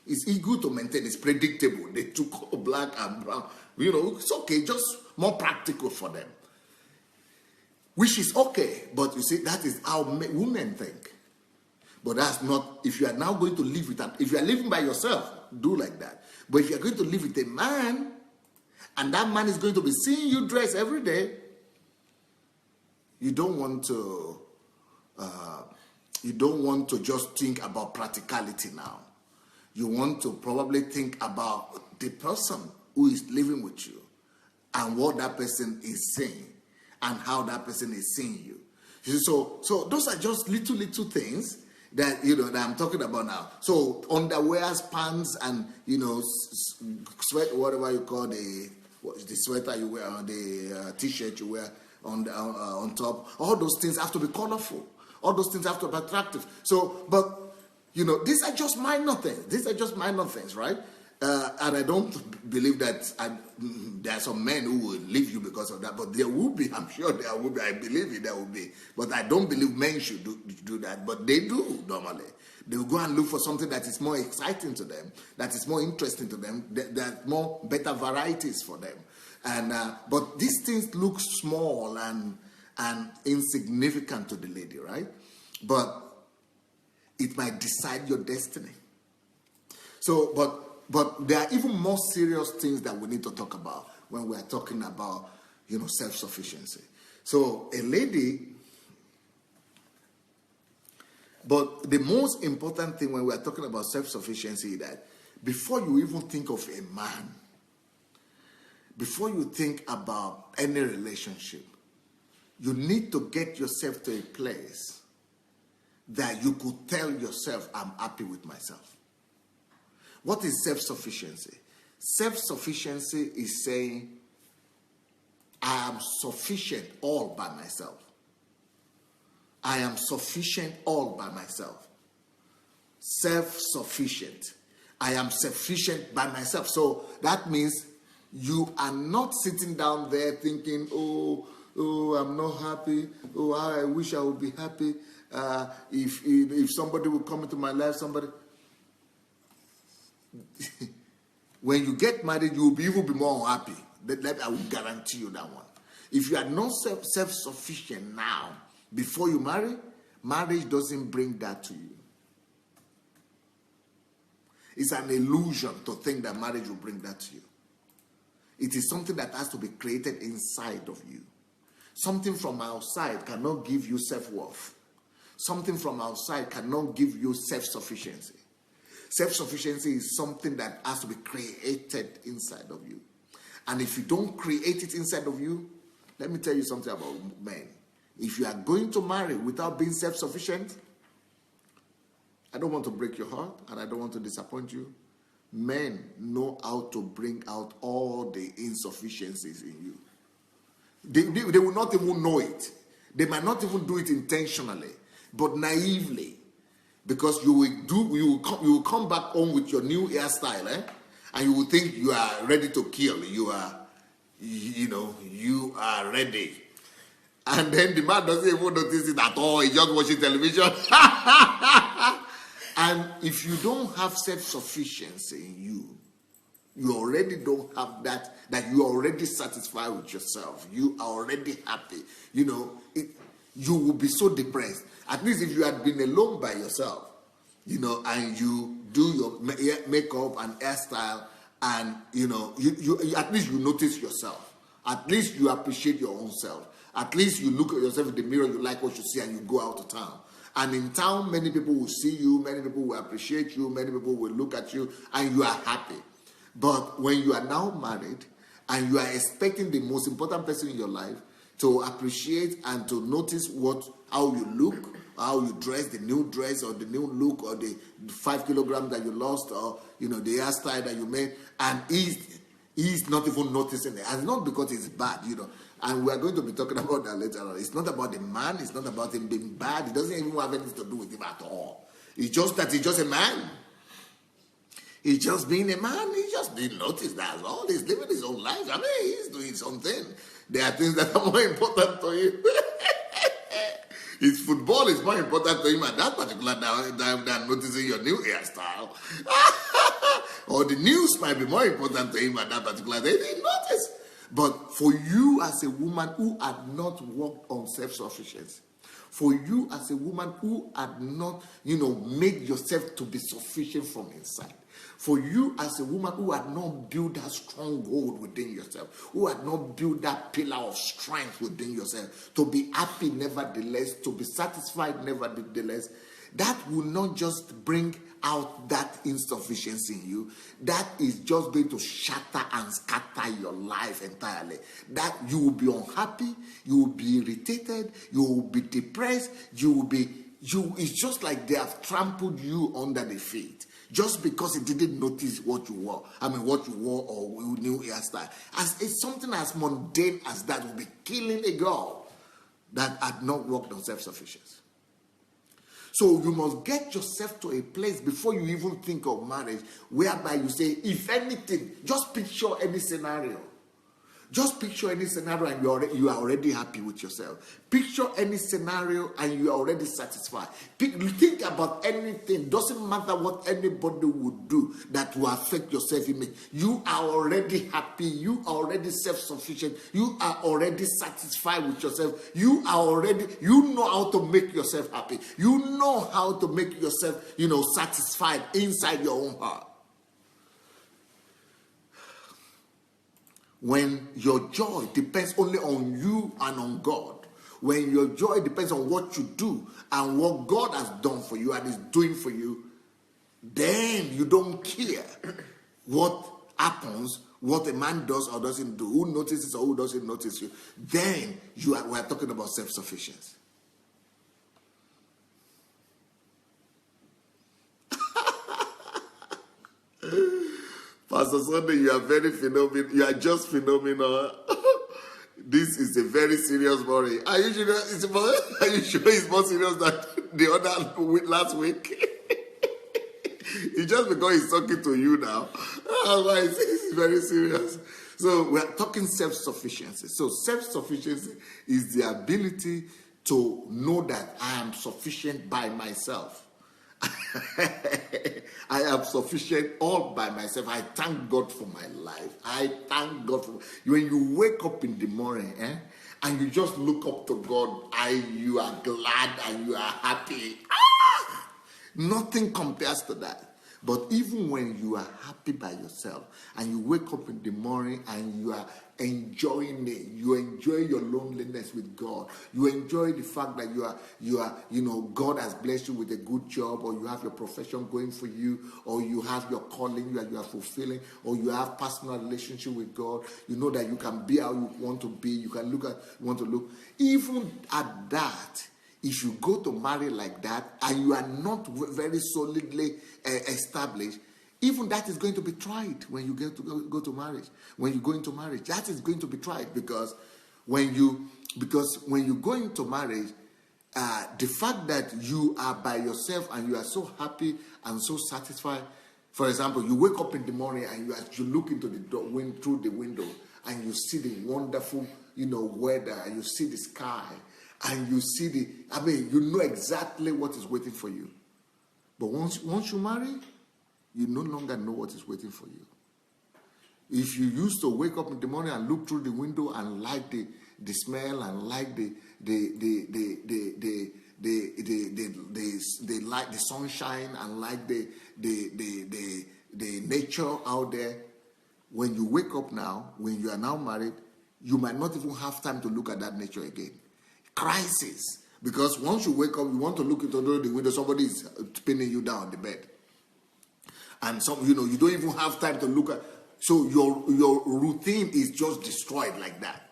A: It's good to maintain. It's predictable. They took black and brown. It's okay. Just more practical for them. Which is okay. But you see, that is how women think. But that's not, if you are now going to live with if you are living by yourself, do like that. But if you are going to live with a man, and that man is going to be seeing you dress every day, you don't want to just think about practicality now. You want to probably think about the person who is living with you and what that person is saying and how that person is seeing you. So those are just little things that that I'm talking about now. So underwears, pants, and sweat, whatever you call the sweater you wear, the t-shirt you wear on top. All those things have to be colorful. All those things have to be attractive. So, but these are just minor things. These are just minor things, right? And I don't believe that there are some men who will leave you because of that. But there will be. I'm sure there will be. I believe it. There will be. But I don't believe men should do that. But they do normally. They will go and look for something that is more exciting to them, that is more interesting to them, that more better varieties for them. And but these things look small and insignificant to the lady, right? But it might decide your destiny. So, but there are even more serious things that we need to talk about when we are talking about, self-sufficiency. So, a lady, but the most important thing when we are talking about self-sufficiency is that before you even think of a man, before you think about any relationship, you need to get yourself to a place that you could tell yourself, I'm happy with myself. What is self-sufficiency? Self-sufficiency is saying, I am sufficient all by myself. I am sufficient all by myself. Self-sufficient. I am sufficient by myself. So that means you are not sitting down there thinking, oh, I'm not happy. Oh, I wish I would be happy. If somebody would come into my life, somebody. When you get married, you will even be more unhappy. I will guarantee you that one. If you are not self-sufficient now, before you marry, marriage doesn't bring that to you. It's an illusion to think that marriage will bring that to you. It is something that has to be created inside of you. Something from outside cannot give you self-worth. Something from outside cannot give you self-sufficiency. Self-sufficiency is something that has to be created inside of you. And if you don't create it inside of you, let me tell you something about men. If you are going to marry without being self-sufficient, I don't want to break your heart and I don't want to disappoint you. Men know how to bring out all the insufficiencies in you. They will not even know it. They might not even do it intentionally, but naively. Because you will come back home with your new hairstyle, and you will think you are ready to kill. You are ready. And then the man doesn't even notice it at all. He's just watching television. And if you don't have self-sufficiency in you, you already don't have that you are already satisfied with yourself. You are already happy. You will be so depressed. At least if you had been alone by yourself, and you do your makeup and hairstyle, and you at least you notice yourself. At least you appreciate your own self. At least you look at yourself in the mirror, you like what you see, and you go out of town. And in town, many people will see you, many people will appreciate you, many people will look at you, and you are happy. But when you are now married, and you are expecting the most important person in your life to appreciate and to notice how you look, how you dress, the new dress or the new look or the 5 kilograms that you lost or the hairstyle that you made, and he's not even noticing it. And not because it's bad, And we are going to be talking about that later on. It's not about the man. It's not about him being bad. It doesn't even have anything to do with him at all. It's just that he's just a man. He's just being a man. He just didn't notice that at all. He's living his own life. I mean, he's doing something. There are things that are more important to him. His football is more important to him at that particular time than noticing your new hairstyle. Or the news might be more important to him at that particular day. He didn't notice. But for you as a woman who had not worked on self-sufficiency, for you as a woman who had not, made yourself to be sufficient from inside, for you as a woman who had not built that stronghold within yourself, who had not built that pillar of strength within yourself, to be happy nevertheless, to be satisfied nevertheless, that will not just bring out that insufficiency in you, that is just going to shatter and scatter your life entirely. That you will be unhappy, you will be irritated, you will be depressed, it's just like they have trampled you under the feet. Just because it didn't notice what you wore. What you wore or new hairstyle. As it's something as mundane as that will be killing a girl that had not worked on self-sufficiency. So you must get yourself to a place before you even think of marriage, whereby you say, if anything, just picture any scenario. Just picture any scenario and you are already happy with yourself. Picture any scenario and you are already satisfied. Think about anything. Doesn't matter what anybody would do that will affect your self-image. You are already happy. You are already self-sufficient. You are already satisfied with yourself. You know how to make yourself happy. You know how to make yourself, satisfied inside your own heart. When your joy depends only on you and on God, when your joy depends on what you do and what God has done for you and is doing for you, then you don't care what happens, what a man does or doesn't do, who notices or who doesn't notice you. Then we are talking about self-sufficiency. Pastor Sunday, you are very phenomenal. You are just phenomenal. This is a very serious worry. Are you sure it's more serious than the other last week? It's just because he's talking to you now. Otherwise, it's very serious. So we are talking self-sufficiency. So self-sufficiency is the ability to know that I am sufficient by myself. I am sufficient all by myself. I thank God for my life. I thank God for when you wake up in the morning and you just look up to God, you are glad and you are happy. Nothing compares to that. But even when you are happy by yourself and you wake up in the morning and you are enjoying it, you enjoy your loneliness with God, you enjoy the fact that God has blessed you with a good job, or you have your profession going for you, or you have your calling that you are fulfilling, or you have personal relationship with God, you know that you can be how you want to be, you can want to look. Even at that, if you go to marry like that and you are not very solidly established, even that is going to be tried when you go to marriage. When you go into marriage, that is going to be tried because when you go into marriage, the fact that you are by yourself and you are so happy and so satisfied. For example, you wake up in the morning and you look into the door, through the window, and you see the wonderful, weather, and you see the sky. And you see you know exactly what is waiting for you. But once you marry, you no longer know what is waiting for you. If you used to wake up in the morning and look through the window and like the smell and like the light, the sunshine, and like the nature out there, when you wake up now, when you are now married, you might not even have time to look at that nature again. Crisis, because once you wake up, you want to look into the window, somebody is pinning you down on the bed, and you don't even have time to look at. So your routine is just destroyed like that.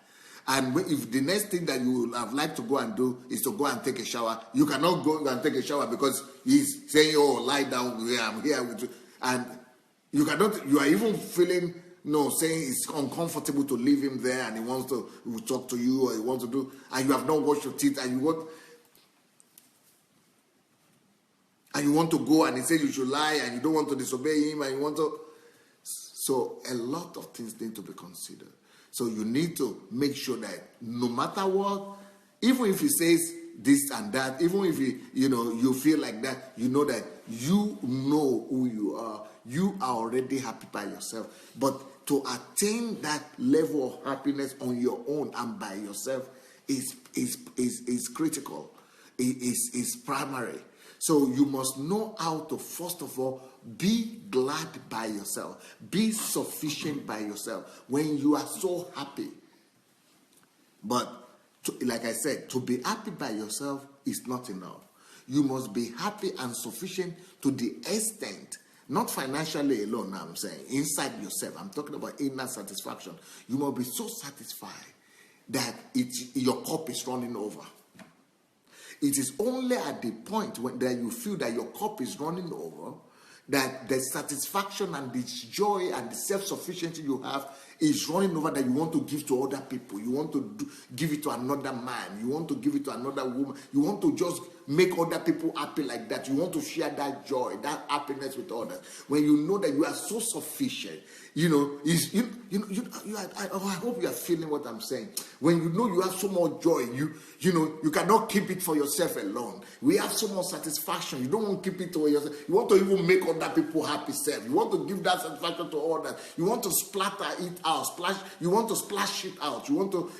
A: And if the next thing that you would have liked to go and do is to go and take a shower, you cannot go and take a shower because he's saying, "Oh, lie down, I'm here with you," and you cannot. You are even feeling. Saying it's uncomfortable to leave him there and he wants to talk to you or he wants to do, and you have not washed your teeth and you want to go and he says you should lie and you don't want to disobey him and you want to. So a lot of things need to be considered. So you need to make sure that no matter what, even if he says this and that, even if you feel like that, you know that you know who you are. You are already happy by yourself. But to attain that level of happiness on your own and by yourself is critical. Is primary. So you must know how to, first of all, be glad by yourself. Be sufficient by yourself when you are so happy. But like I said, to be happy by yourself is not enough. You must be happy and sufficient to the extent, not financially alone, now I'm saying, inside yourself. I'm talking about inner satisfaction. You must be so satisfied that your cup is running over. It is only at the point when that you feel that your cup is running over that the satisfaction and the joy and the self-sufficiency you have is running over, that you want to give to other people. You want to give it to another man. You want to give it to another woman. You want to just make other people happy like that. You want to share that joy, that happiness with others. When you know that you are so sufficient, I hope you are feeling what I'm saying. When you know you have so much joy, you cannot keep it for yourself alone. We have so much satisfaction. You don't want to keep it to yourself. You want to even make other people happy self. You want to give that satisfaction to others. You want to splatter it out, you want to splash it out. You want to,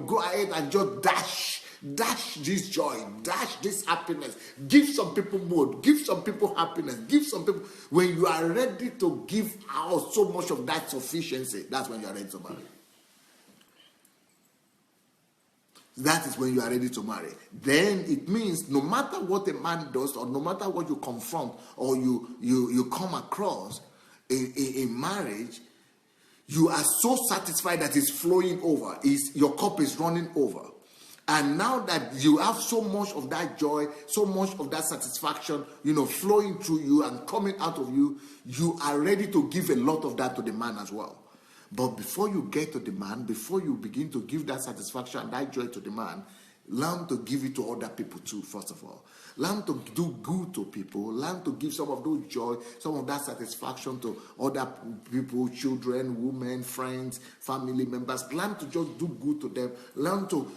A: go ahead and just dash this joy, dash this happiness. Give some people mood, give some people happiness, give some people. When you are ready to give out so much of that sufficiency, that's when you are ready to marry. That is when you are ready to marry. Then it means no matter what a man does, or no matter what you confront or you come across in marriage, you are so satisfied that it's flowing over. Your cup is running over. And now that you have so much of that joy, so much of that satisfaction, flowing through you and coming out of you, you are ready to give a lot of that to the man as well. But before you get to the man, before you begin to give that satisfaction and that joy to the man, learn to give it to other people too, first of all. Learn to do good to people. Learn to give some of those joy, some of that satisfaction to other people, children, women, friends, family members. Learn to just do good to them. Learn to,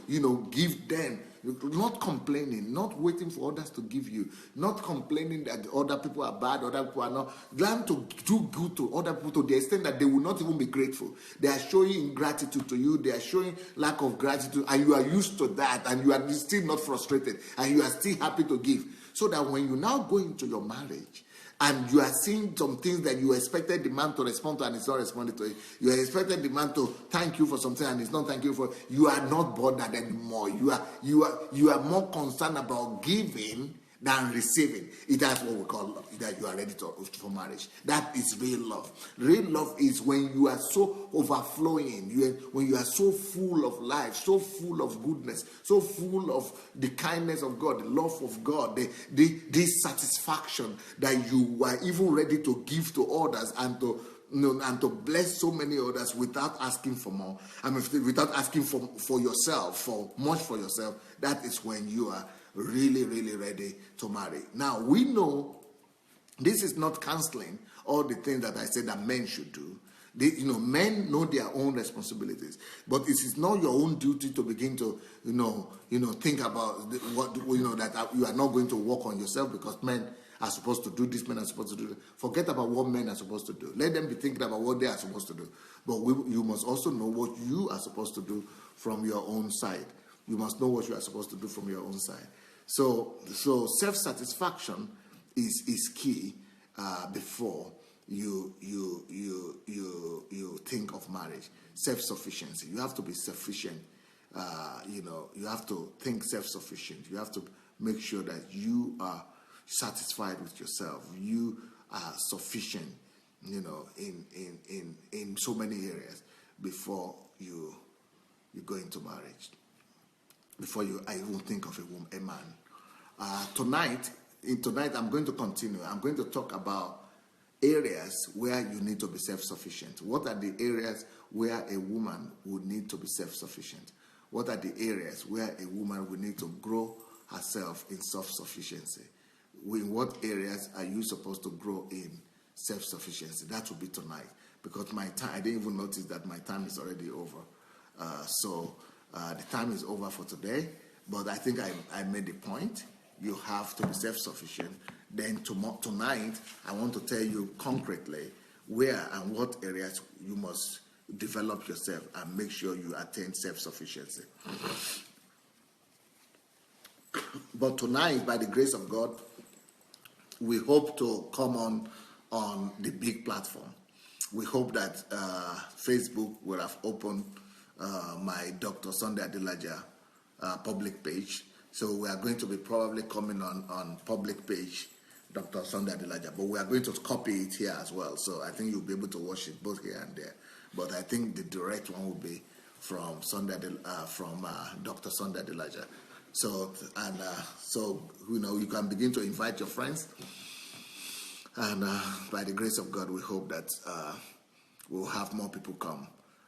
A: give them. Not complaining, not waiting for others to give you, not complaining that other people are bad, other people are not. Learn to do good to other people to the extent that they will not even be grateful. They are showing ingratitude to you, they are showing lack of gratitude, and you are used to that, and you are still not frustrated, and you are still happy to give. So that when you now go into your marriage, and you are seeing some things that you expected the man to respond to and it's not responding to it. You expected the man to thank you for something and it's not thanking you for it. You are not bothered anymore. You are more concerned about giving than receiving. That's what we call love. That you are ready for marriage. That is real love. Real love is when you are so overflowing, when you are so full of life, so full of goodness, so full of the kindness of God, the love of God, this satisfaction that you are even ready to give to others and to bless so many others without asking for more. Without asking for yourself, for much for yourself. That is when you are really, really ready to marry. Now, we know this is not canceling all the things that I said that men should do. Men know their own responsibilities, but it is not your own duty to begin to, think about that you are not going to work on yourself because men are supposed to do this, men are supposed to do that. Forget about what men are supposed to do. Let them be thinking about what they are supposed to do. But you must also know what you are supposed to do from your own side. You must know what you are supposed to do from your own side. So self-satisfaction is key before you think of marriage. Self-sufficiency. You have to be sufficient. You have to think self-sufficient. You have to make sure that you are satisfied with yourself. You are sufficient, in so many areas before you go into marriage. Before I even think of a man. Tonight I'm going to continue. I'm going to talk about areas where you need to be self-sufficient. What are the areas where a woman would need to be self-sufficient? What are the areas where a woman would need to grow herself in self-sufficiency? In what areas are you supposed to grow in self-sufficiency? That will be tonight. Because my time, I didn't even notice that my time is already over. The time is over for today, but I think I made the point. You have to be self-sufficient. Then tonight, I want to tell you concretely where and what areas you must develop yourself and make sure you attain self-sufficiency. But tonight, by the grace of God, we hope to come on the big platform. We hope that Facebook will have opened my Dr. Sunday Adelaja public page So we are going to be probably coming on public page, Dr. Sunday Adelaja, but we are going to copy it here as well. So I think you'll be able to watch it both here and there. But I think the direct one will be from Dr. Sunday Adelaja. So you can begin to invite your friends, and by the grace of God, we hope that we'll have more people come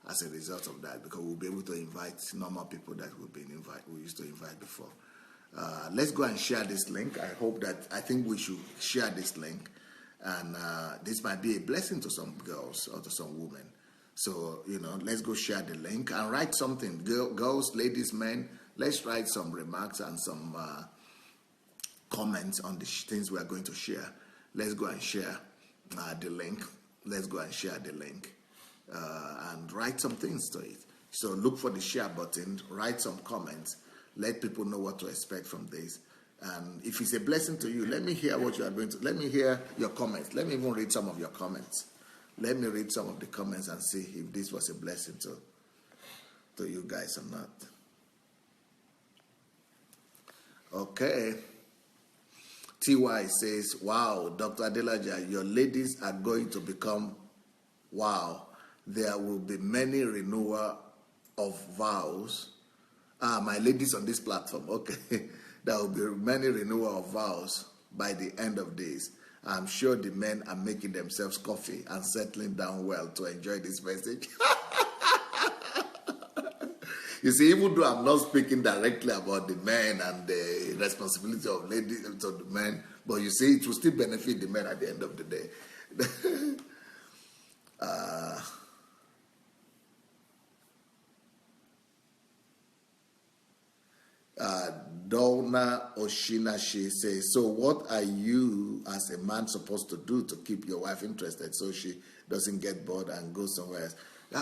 A: as a result of that, because we'll be able to invite normal people that we used to invite before. Let's go and share this link. I think we should share this link, and this might be a blessing to some girls or to some women. So, let's go share the link and write something. Girls, ladies, men, let's write some remarks and some comments on the things we are going to share. Let's go and share the link. Let's go and share the link and write some things to it. So look for the share button, write some comments, let people know what to expect from this. And if it's a blessing to you, let me hear what you are going to, let me hear your comments. Let me even read some of your comments. Let me read some of the comments and see if this was a blessing to you guys or not. Okay. TY says, wow, Dr. Adelaja, your ladies are going to become, wow, there will be many renewal of vows. My ladies on this platform, okay. There will be many renewal of vows by the end of days. I'm sure the men are making themselves coffee and settling down well to enjoy this message. You see, even though I'm not speaking directly about the men and the responsibility of ladies to the men, but you see, it will still benefit the men at the end of the day. Donna Oshinashi says, so what are you as a man supposed to do to keep your wife interested so she doesn't get bored and go somewhere else?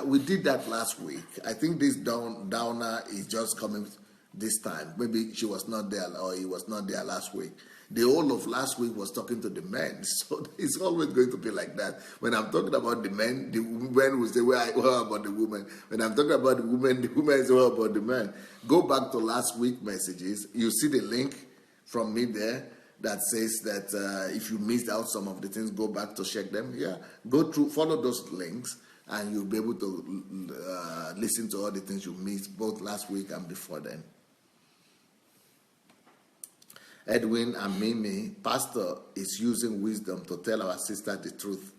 A: We did that last week. I think this Downer is just coming this time. Maybe she was not there or he was not there last week. The whole of last week was talking to the men. So it's always going to be like that. When I'm talking about the men will say, well, about the women? When I'm talking about the women say, well, about the men? Go back to last week's messages. You see the link from me there that says that if you missed out some of the things, go back to check them. Yeah, go through, follow those links, and you'll be able to listen to all the things you missed both last week and before then. Edwin and Mimi, Pastor is using wisdom to tell our sister the truth.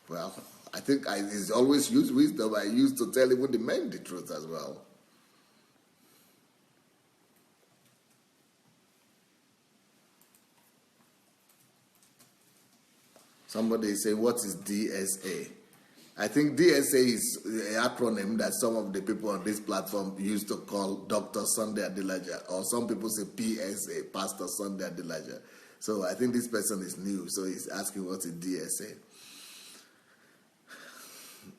A: Well, I think he's always used wisdom. I used to tell even the men the truth as well. Somebody is saying, what is DSA? I think DSA is an acronym that some of the people on this platform used to call Dr. Sunday Adelaja, or some people say PSA, Pastor Sunday Adelaja. So I think this person is new, so he's asking what is DSA.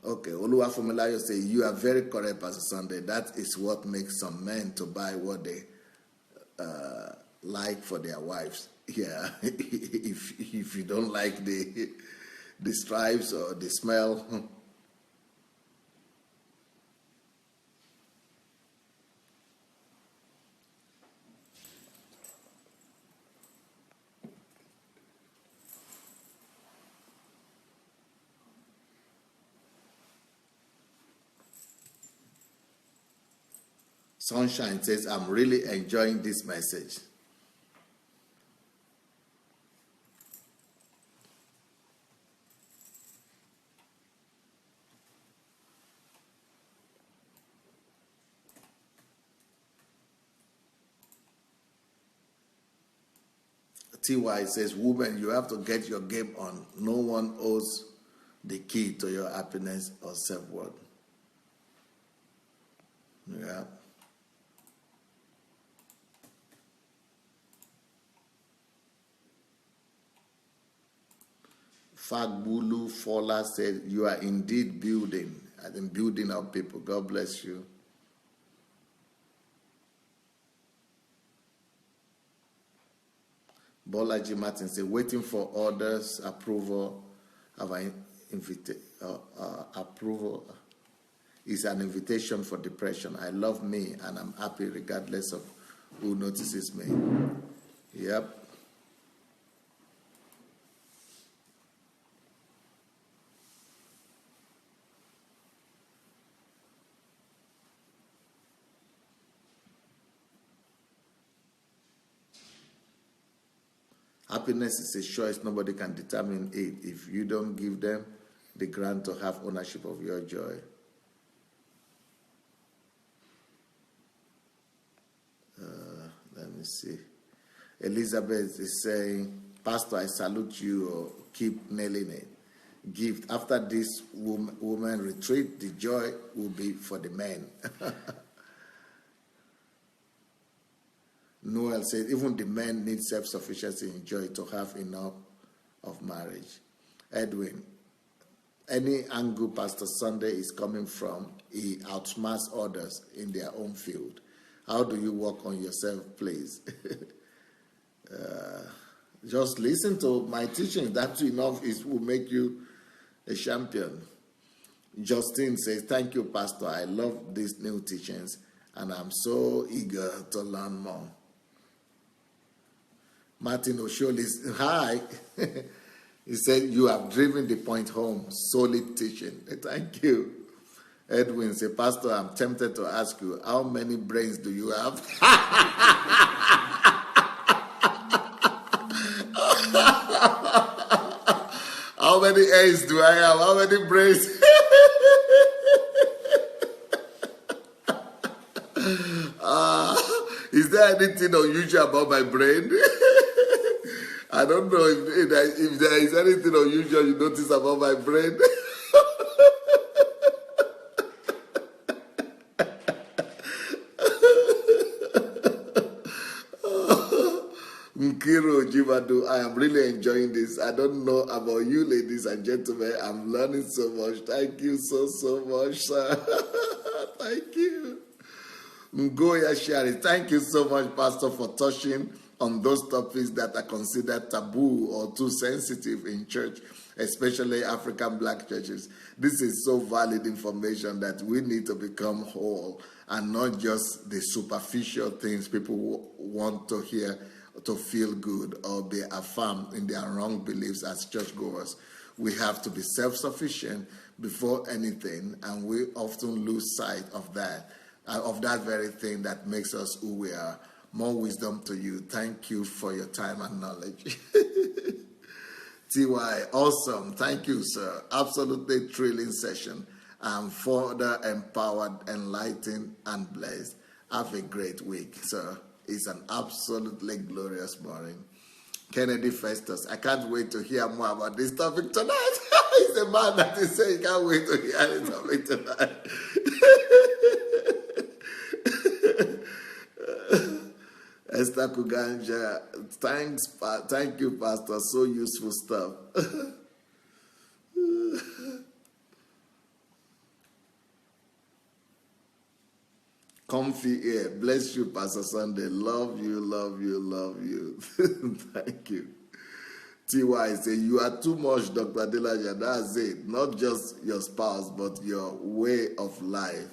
A: Okay, Oluwafumulayo says, you are very correct, Pastor Sunday. That is what makes some men to buy what they like for their wives. Yeah, if you don't like the stripes or the smell. Sunshine says, I'm really enjoying this message. TY says, woman, you have to get your game on. No one owes the key to your happiness or self-worth. Yeah. Fagbulu Fola said, you are indeed building. I think building up people. God bless you. Bolaji Martin said, waiting for others' approval of an approval is an invitation for depression. I love me and I'm happy regardless of who notices me. Yep. Happiness is a choice. Nobody can determine it if you don't give them the grant to have ownership of your joy. Let me see. Elizabeth is saying, Pastor, I salute you, or keep nailing it. Gift. After this woman retreat, the joy will be for the men. Noel said, even the men need self-sufficiency in joy to have enough of marriage. Edwin, any angle Pastor Sunday is coming from, he outsmarts others in their own field. How do you work on yourself, please? Just listen to my teaching. That enough will make you a champion. Justine says, thank you, Pastor. I love these new teachings, and I'm so eager to learn more. Martin Osholis, hi. He said, you have driven the point home. Solid teaching. Thank you. Edwin said, Pastor, I'm tempted to ask you, how many brains do you have? How many A's do I have? How many brains? Is there anything unusual about my brain? I don't know if there is anything unusual you notice about my brain. Nkiro Jibadu, I am really enjoying this. I don't know about you, ladies and gentlemen. I'm learning so much. Thank you so much, sir. Thank you. Ngoya Shari, thank you so much, Pastor, for touching on those topics that are considered taboo or too sensitive in church, especially African black churches. This is so valid information that we need to become whole and not just the superficial things people want to hear to feel good or be affirmed in their wrong beliefs as churchgoers. We have to be self-sufficient before anything, and we often lose sight of that very thing that makes us who we are. More wisdom to you. Thank you for your time and knowledge. TY, awesome. Thank you, sir. Absolutely thrilling session. I'm further empowered, enlightened, and blessed. Have a great week, sir. It's an absolutely glorious morning. Kennedy Festus, I can't wait to hear more about this topic tonight. He's a man that is saying he can't wait to hear this topic tonight. Esther Kuganja, thank you, Pastor. So useful stuff. Comfy air. Bless you, Pastor Sunday. Love you, love you, love you. Thank you. TY say, you are too much, Dr. Adelaja. That's it. Not just your spouse, but your way of life.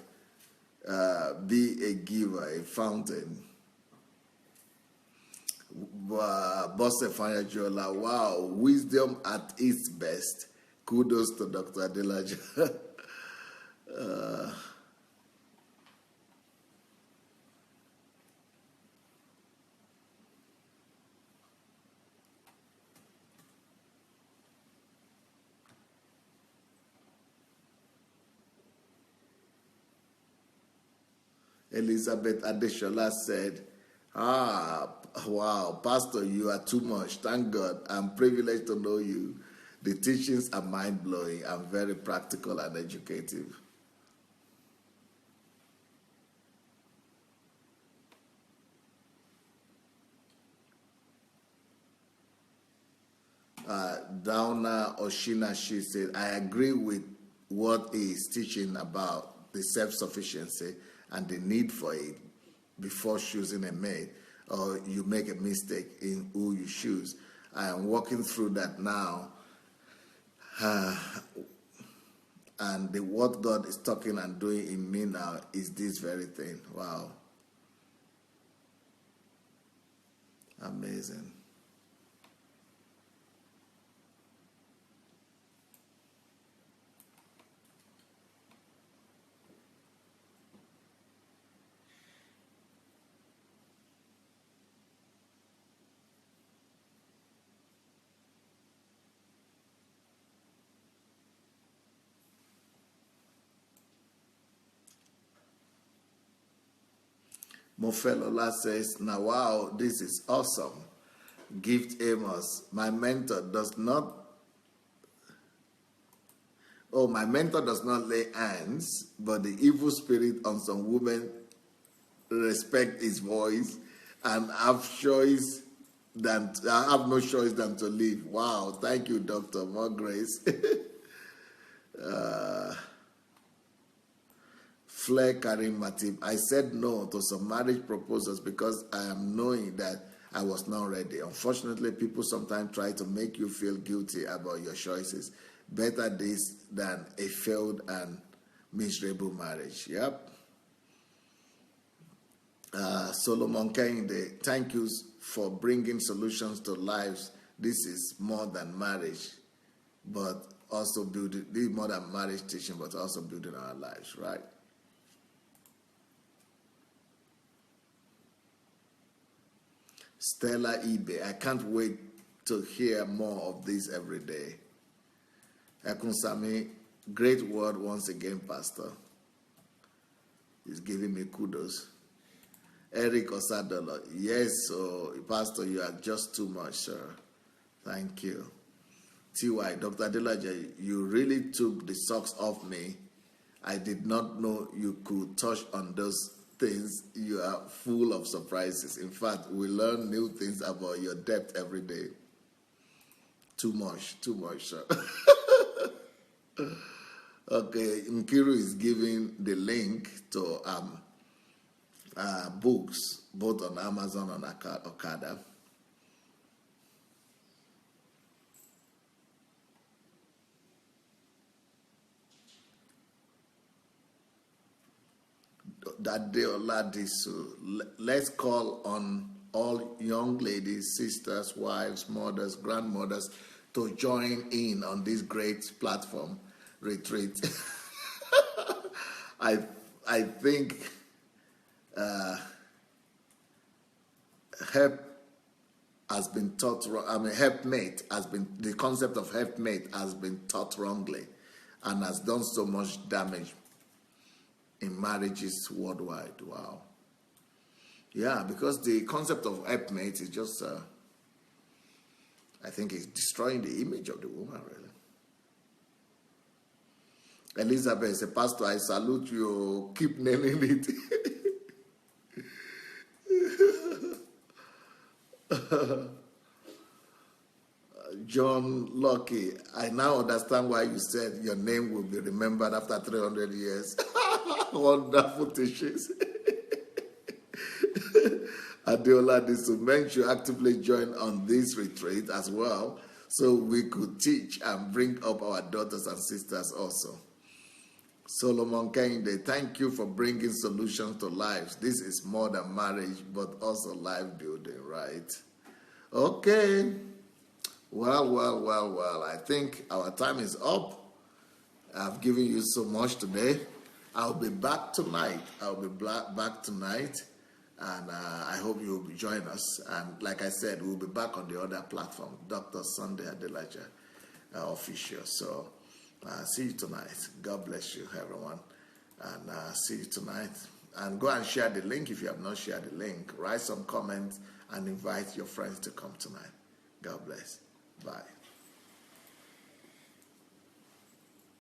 A: Be a giver, a fountain. Bosse Fanyajola, wow, wisdom at its best. Kudos to Dr. Adelaja. Elizabeth Adeshola said, wow, Pastor, you are too much. Thank God. I'm privileged to know you. The teachings are mind-blowing and very practical and educative. Downa Oshina, she said, I agree with what he is teaching about the self-sufficiency and the need for it before choosing a mate, or you make a mistake in who you choose. I am working through that now. And what God is talking and doing in me now is this very thing. Wow. Amazing. Mofelola says, now wow, this is awesome. Gift Amos, my mentor does not lay hands, but the evil spirit on some women respect his voice and have no choice than to leave. Wow, thank you, Doctor. More grace. Flair Karim Matib, I said no to some marriage proposals because I am knowing that I was not ready. Unfortunately, people sometimes try to make you feel guilty about your choices. Better this than a failed and miserable marriage. Yep. Solomon Kehinde, thank you for bringing solutions to lives. This is more than marriage, but also building, this is more than marriage teaching, but also building our lives, right? Stella Ibe, I can't wait to hear more of this every day. Ekunsami, great word once again, Pastor. He's giving me kudos. Eric Osadolo, yes, so Pastor, you are just too much, sir. Thank you. TY, Dr. Adelaja, you really took the socks off me. I did not know you could touch on those things. You are full of surprises. In fact, we learn new things about your depth every day. Too much, sir. Okay, Nkiru is giving the link to books, both on Amazon and Okada. That day, let's call on all young ladies, sisters, wives, mothers, grandmothers to join in on this great platform retreat. I think help has been taught wrong. The concept of helpmate has been taught wrongly and has done so much damage in marriages worldwide. Wow. Yeah, because the concept of helpmate is just, I think it's destroying the image of the woman, really. Elizabeth says, Pastor, I salute you. Keep nailing it. John Lucky, I now understand why you said your name will be remembered after 300 years. Wonderful teachings. Adeola Disu, should actively join on this retreat as well, so we could teach and bring up our daughters and sisters also. Solomon Kehinde, thank you for bringing solutions to lives. This is more than marriage, but also life building, right? Okay. Well. I think our time is up. I've given you so much today. I'll be back tonight. And I hope you'll join us. And like I said, we'll be back on the other platform, Dr. Sunday Adelaja Official. So see you tonight. God bless you, everyone. And see you tonight. And go and share the link if you have not shared the link. Write some comments and invite your friends to come tonight. God bless. Bye.